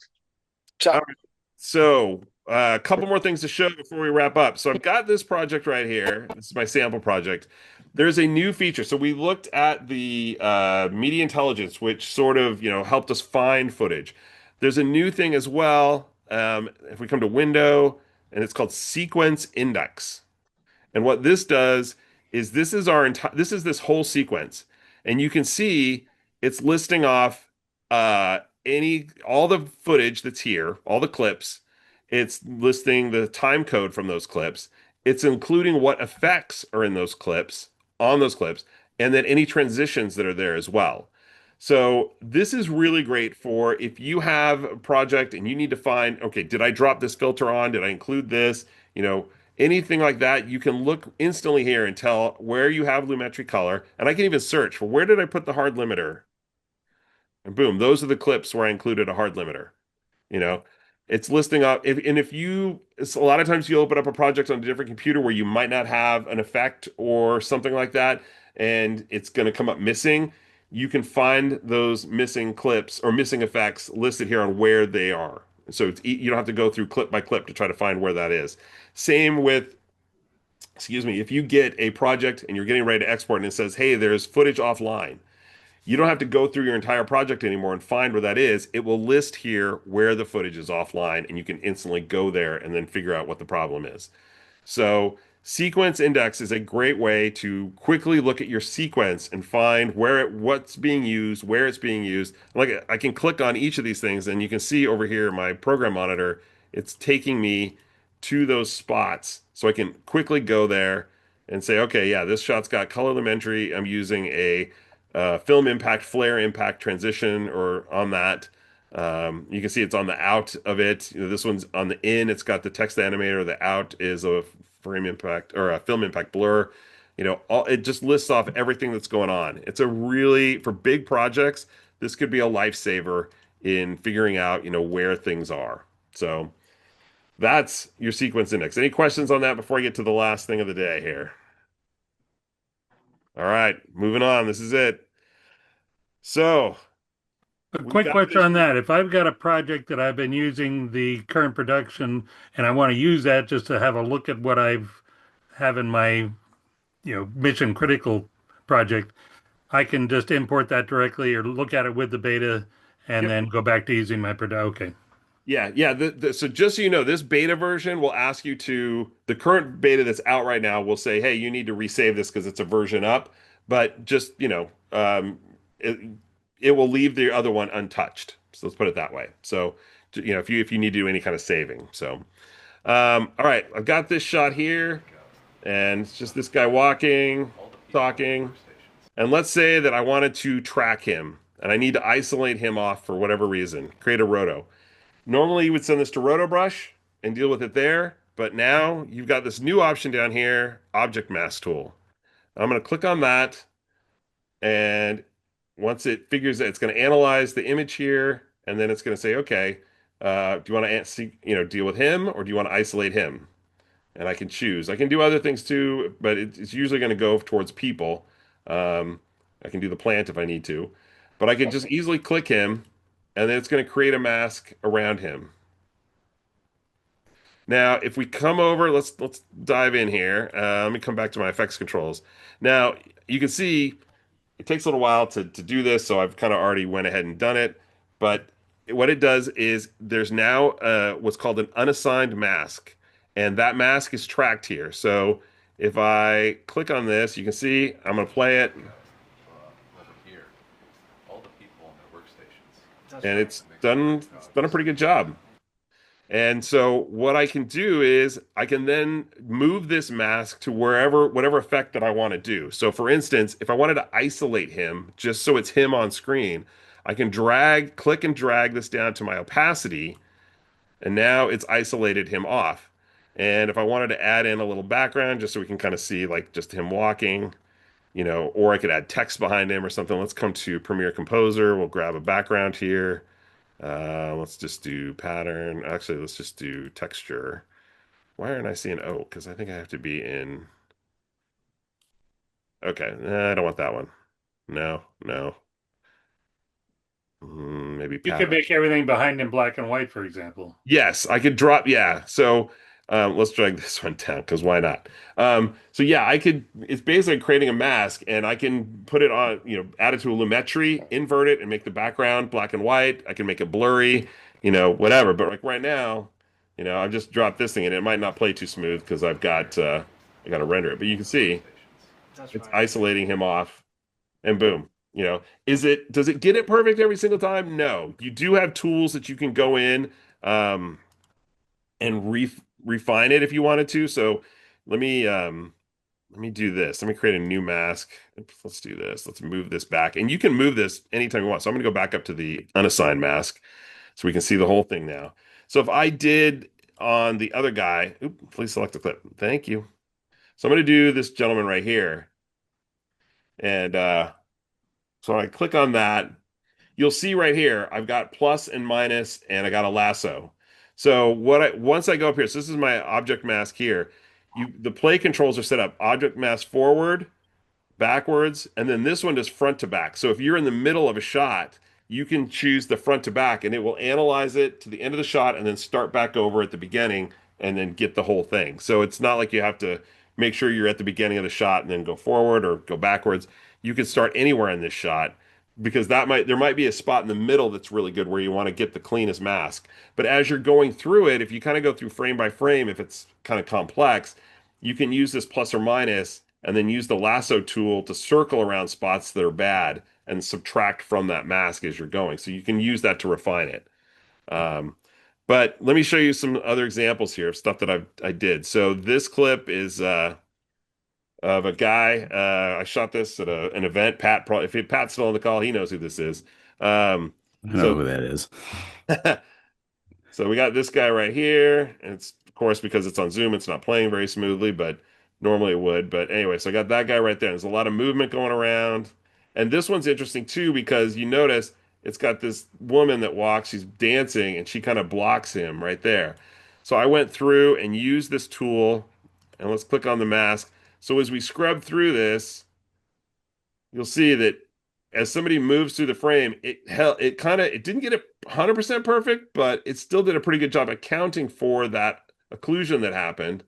Ciao. All right. So, a couple more things to show before we wrap up. So, I've got this project right here. This is my sample project. There's a new feature. So, we looked at the media intelligence, which sort of, helped us find footage. There's a new thing as well. If we come to Window, and it's called Sequence Index. And what this does is this is this whole sequence, and you can see it's listing off all the footage that's here, all the clips. It's listing the time code from those clips. It's including what effects are in those clips, and then any transitions that are there as well. So this is really great for if you have a project and you need to find, okay, did I drop this filter on? Did I include this? Anything like that, you can look instantly here and tell where you have Lumetri color. And I can even search for where did I put the hard limiter? And boom, those are the clips where I included a hard limiter. It's listing up. It's a lot of times you open up a project on a different computer where you might not have an effect or something like that, and it's going to come up missing. You can find those missing clips or missing effects listed here on where they are. So you don't have to go through clip by clip to try to find where that is. Same with, if you get a project and you're getting ready to export and it says, hey, there's footage offline. You don't have to go through your entire project anymore and find where that is. It will list here where the footage is offline, and you can instantly go there and then figure out what the problem is. So Sequence Index is a great way to quickly look at your sequence and find what's being used, where it's being used. Like I can click on each of these things, and you can see over here in my program monitor, it's taking me to those spots. So I can quickly go there and say, okay, yeah, this shot's got color elementary. I'm using a film impact, flare impact transition, or on that. You can see it's on the out of it. This one's on the in. It's got the text animator. The out is a frame impact or a film impact blur. It just lists off everything that's going on. It's for big projects, this could be a lifesaver in figuring out, where things are. So that's your sequence index. Any questions on that before I get to the last thing of the day here? All right, moving on. This is it. So, a quick question on that. If I've got a project that I've been using the current production and I want to use that just to have a look at what have in my, mission critical project, I can just import that directly or look at it with the beta and then go back to using my product. Okay. Yeah. So just so you know, this beta version will ask you the current beta that's out right now will say, hey, you need to resave this because it's a version up. But just, it will leave the other one untouched. So let's put it that way. So, if you need to do any kind of saving. So, all right, I've got this shot here, and it's just this guy walking, talking. And let's say that I wanted to track him, and I need to isolate him off for whatever reason, create a roto. Normally, you would send this to RotoBrush and deal with it there, but now you've got this new option down here, Object Mask Tool. I'm going to click on that, and once it figures that it's going to analyze the image here, and then it's going to say, okay, do you want to deal with him or do you want to isolate him? And I can choose. I can do other things too, but it's usually going to go towards people. I can do the plant if I need to, but I can just easily click him, and then it's going to create a mask around him. Now, if we come over, let's dive in here. Let me come back to my effects controls. Now, you can see it takes a little while to do this, so I've kind of already went ahead and done it. But what it does is there's now what's called an unassigned mask. and that mask is tracked here. So if I click on this, you can see I'm going to play it. And it's done a pretty good job. And so what I can do is I can then move this mask to whatever effect that I want to do. So for instance, if I wanted to isolate him just so it's him on screen, I can click and drag this down to my opacity, and now it's isolated him off. And if I wanted to add in a little background just so we can kind of see like just him walking, or I could add text behind him or something. Let's come to Premiere Composer. We'll grab a background here. Let's just do pattern. Actually, let's just do texture. Why aren't I seeing oak? Because I think I have to be in. Okay, I don't want that one. No. Maybe You pattern. could make everything behind in black and white, for example. Yes, I could drop. Yeah. So let's drag this one down because why not? So yeah, I could. It's basically creating a mask, and I can put it on. Add it to a Lumetri, invert it, and make the background black and white. I can make it blurry. Whatever. But like right now, I've just dropped this thing, and it might not play too smooth because I got to render it. But you can see it's isolating him off, and boom. Does it get it perfect every single time? No. You do have tools that you can go in and refine it if you wanted to. So let me do this. Let me create a new mask. Let's do this. Let's move this back. And you can move this anytime you want. So I'm going to go back up to the unassigned mask so we can see the whole thing now. So if I did on the other guy, please select the clip. Thank you. So I'm going to do this gentleman right here. And so I click on that. You'll see right here, I've got plus and minus, and I got a lasso. So once I go up here, so this is my object mask here. The play controls are set up object mask forward, backwards, and then this one does front to back. So if you're in the middle of a shot, you can choose the front to back, and it will analyze it to the end of the shot and then start back over at the beginning and then get the whole thing. So it's not like you have to make sure you're at the beginning of the shot and then go forward or go backwards. You can start anywhere in this shot because there might be a spot in the middle that's really good where you want to get the cleanest mask. But as you're going through it, if you kind of go through frame by frame, if it's kind of complex, you can use this plus or minus and then use the lasso tool to circle around spots that are bad and subtract from that mask as you're going. So you can use that to refine it. But let me show you some other examples here of stuff that I did. So this clip is of a guy. I shot this at an event. Pat, probably, if Pat's still on the call, he knows who this is. I know who that is. So we got this guy right here. And it's, of course, because it's on Zoom, it's not playing very smoothly, but normally it would. But anyway, so I got that guy right there. There's a lot of movement going around. And this one's interesting too, because you notice it's got this woman that walks, she's dancing, and she kind of blocks him right there. So I went through and used this tool, and let's click on the mask. So as we scrub through this, you'll see that as somebody moves through the frame, it didn't get it 100% perfect, but it still did a pretty good job accounting for that occlusion that happened.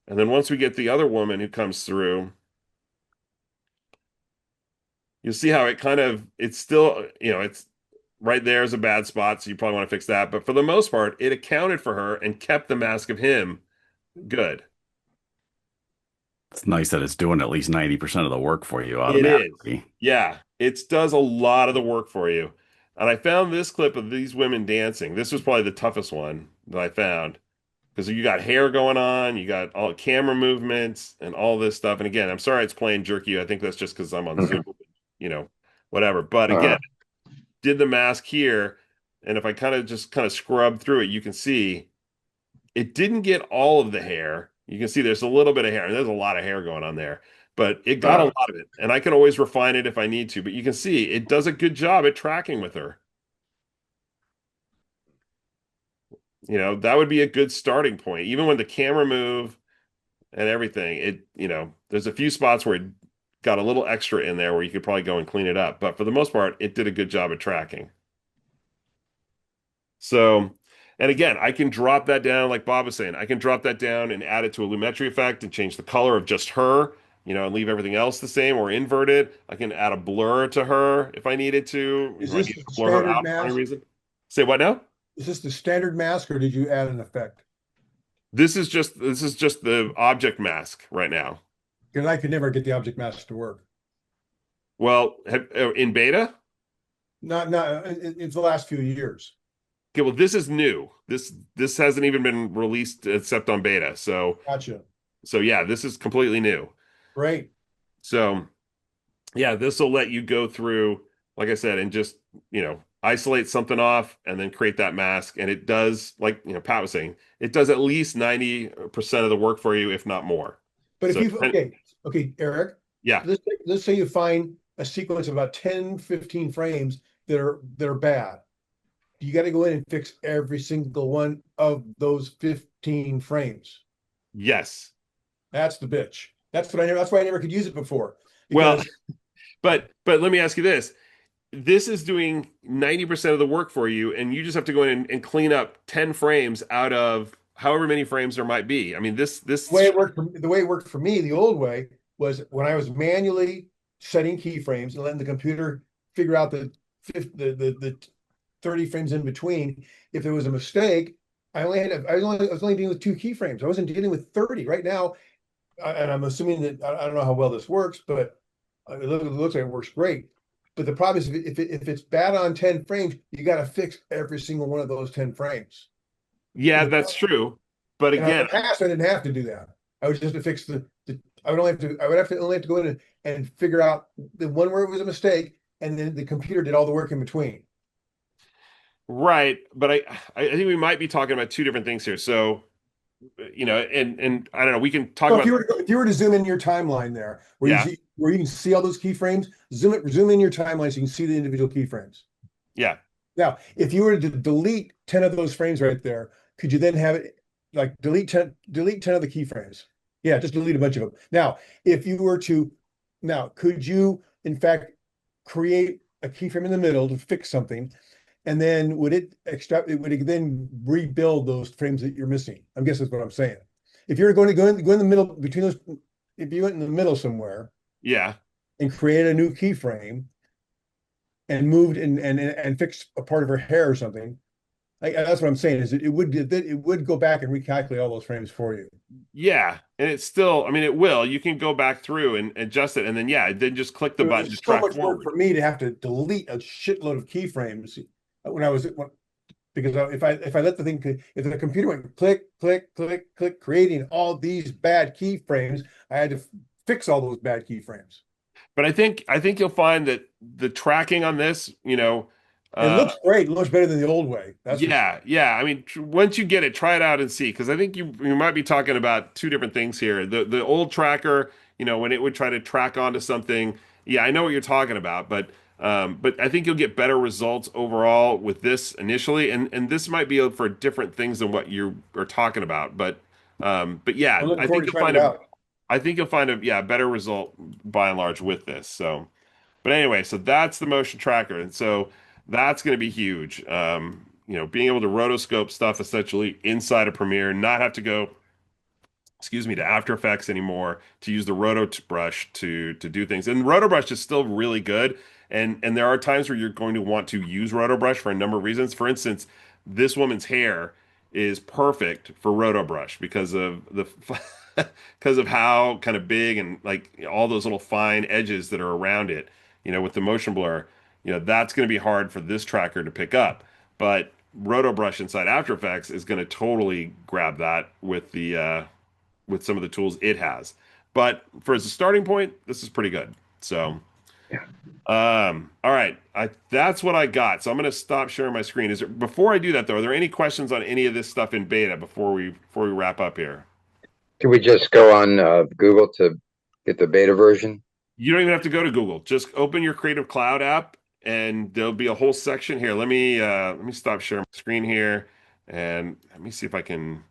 And then once we get the other woman who comes through, you'll see how it's still, it's right there is a bad spot, so you probably want to fix that. But for the most part, it accounted for her and kept the mask of him good. It's nice that it's doing at least 90% of the work for you automatically. It is. Yeah, it does a lot of the work for you. And I found this clip of these women dancing. This was probably the toughest one that I found because you got hair going on, you got all camera movements and all this stuff. And again, I'm sorry it's playing jerky. I think that's just because I'm on Zoom, whatever. But again, did the mask here. And if I kind of scrub through it, you can see it didn't get all of the hair. You can see there's a little bit of hair, and there's a lot of hair going on there, but it got a lot of it, and I can always refine it if I need to, but you can see it does a good job at tracking with her. That would be a good starting point. Even when the camera move and everything, there's a few spots where it got a little extra in there where you could probably go and clean it up, but for the most part, it did a good job at tracking. So, and again, I can drop that down, like Bob was saying, I can drop that down and add it to a Lumetri effect and change the color of just her, and leave everything else the same or invert it. I can add a blur to her if I needed to. Is this the blur her standard out for any mask? reason. Say what now? Is this the standard mask or did you add an effect? This is just the object mask right now. Because I could never get the object mask to work. Well, in beta? Not in the last few years. Okay, well, this is new. This hasn't even been released except on beta. So Gotcha. yeah, this is completely new. Great. So yeah, this will let you go through, like I said, and just, isolate something off and then create that mask. And it does, like, Pat was saying, it does at least 90% of the work for you, if not more. But So if you okay, Eric. Yeah. Let's say you find a sequence of about 10, 15 frames that are bad. You got to go in and fix every single one of those 15 frames. Yes. That's the bitch. That's why I never could use it before. Well, but let me ask you this. This is doing 90% of the work for you, and you just have to go in and clean up 10 frames out of however many frames there might be. I mean, the way it worked for me, the old way, was when I was manually setting keyframes and letting the computer figure out the 30 frames in between. If there was a mistake, I was only dealing with 2 keyframes. I wasn't dealing with 30. Right now, and I'm assuming that I don't know how well this works, but it looks like it works great. But the problem is if it's bad on 10 frames, you got to fix every single one of those 10 frames. Yeah, that's true. But again, in the past, I didn't have to do that. I was just to fix I would only have to go in and figure out the one where it was a mistake, and then the computer did all the work in between. Right, but I think we might be talking about 2 different things here. So, and I don't know, we can talk about if you were to zoom in your timeline there, where you can see all those keyframes, zoom in your timeline so you can see the individual keyframes. Yeah. Now, if you were to delete 10 of those frames right there, could you then have it like delete 10 of the keyframes? Yeah, just delete a bunch of them. Now, could you in fact create a keyframe in the middle to fix something? And then would it then rebuild those frames that you're missing? I guess that's what I'm saying. If you're going to go in the middle between those, if you went in the middle somewhere, and create a new keyframe, and moved and fixed a part of her hair or something, that's what I'm saying. Is it would go back and recalculate all those frames for you? Yeah, and it's still, I mean, it will. You can go back through and adjust it, and then just click the button to track so much forward. work for me to have to delete a shitload of keyframes because if I let the thing, if the computer went click click click click creating all these bad keyframes, I had to fix all those bad keyframes. But I think you'll find that the tracking on this, it looks great. It looks better than the old way. Yeah. I mean, once you get it, try it out and see, because I think you might be talking about 2 different things here. The old tracker, when it would try to track onto something, yeah, I know what you're talking about, but I think you'll get better results overall with this initially, and this might be for different things than what you are talking about, but yeah, I think you'll find a better result by and large with this. So, but anyway, so that's the motion tracker, and so that's going to be huge. Being able to rotoscope stuff essentially inside of Premiere, not have to go, to After Effects anymore to use the Roto brush to do things. And Roto brush is still really good. And there are times where you're going to want to use Roto brush for a number of reasons. For instance, this woman's hair is perfect for Roto brush because of how kind of big and like all those little fine edges that are around it, with the motion blur, that's going to be hard for this tracker to pick up. But Roto brush inside After Effects is going to totally grab that with with some of the tools it has. But as a starting point, this is pretty good. So, all right, that's what I got. So I'm going to stop sharing my screen. Before I do that though, are there any questions on any of this stuff in beta before we wrap up here? Can we just go on Google to get the beta version? You don't even have to go to Google. Just open your Creative Cloud app, and there'll be a whole section here. Let me stop sharing my screen here, and let me see if I can.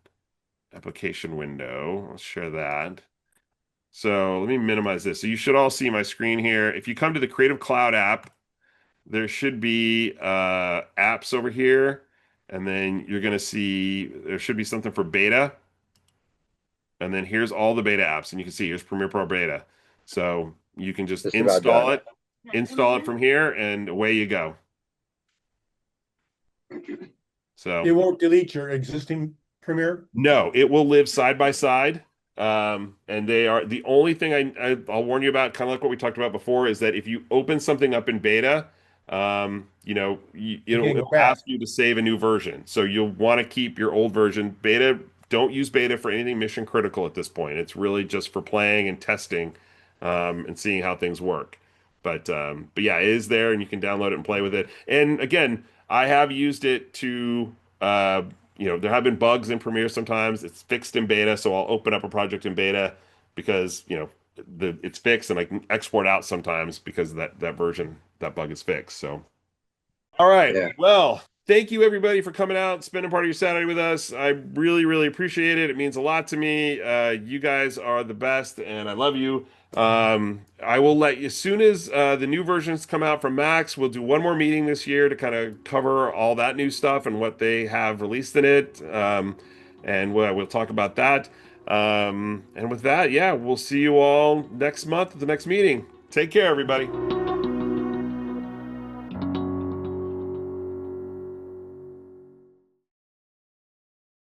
Application window. I'll share that. So let me minimize this. So you should all see my screen here. If you come to the Creative Cloud app, there should be apps over here, and then you're going to see there should be something for beta. And then here's all the beta apps, and you can see here's Premiere Pro Beta. So you can just install it from here, and away you go. So it won't delete your existing Premiere? No, it will live side by side. And they are the only thing I'll warn you about, kind of like what we talked about before, is that if you open something up in beta, it'll ask you to save a new version. So you'll want to keep your old version. Beta, don't use beta for anything mission critical at this point. It's really just for playing and testing, and seeing how things work. But yeah, it is there and you can download it and play with it. And again, I have used it to, there have been bugs in Premiere sometimes. It's fixed in beta, so I'll open up a project in beta because, it's fixed and I can export out sometimes because that version, that bug is fixed. So, all right. Yeah. Well, thank you everybody for coming out and spending part of your Saturday with us. I really, really appreciate it. It means a lot to me. You guys are the best and I love you. I will let you, as soon as the new versions come out from Max, we'll do one more meeting this year to kind of cover all that new stuff and what they have released in it. And we'll talk about that. And with that, yeah, we'll see you all next month at the next meeting. Take care, everybody.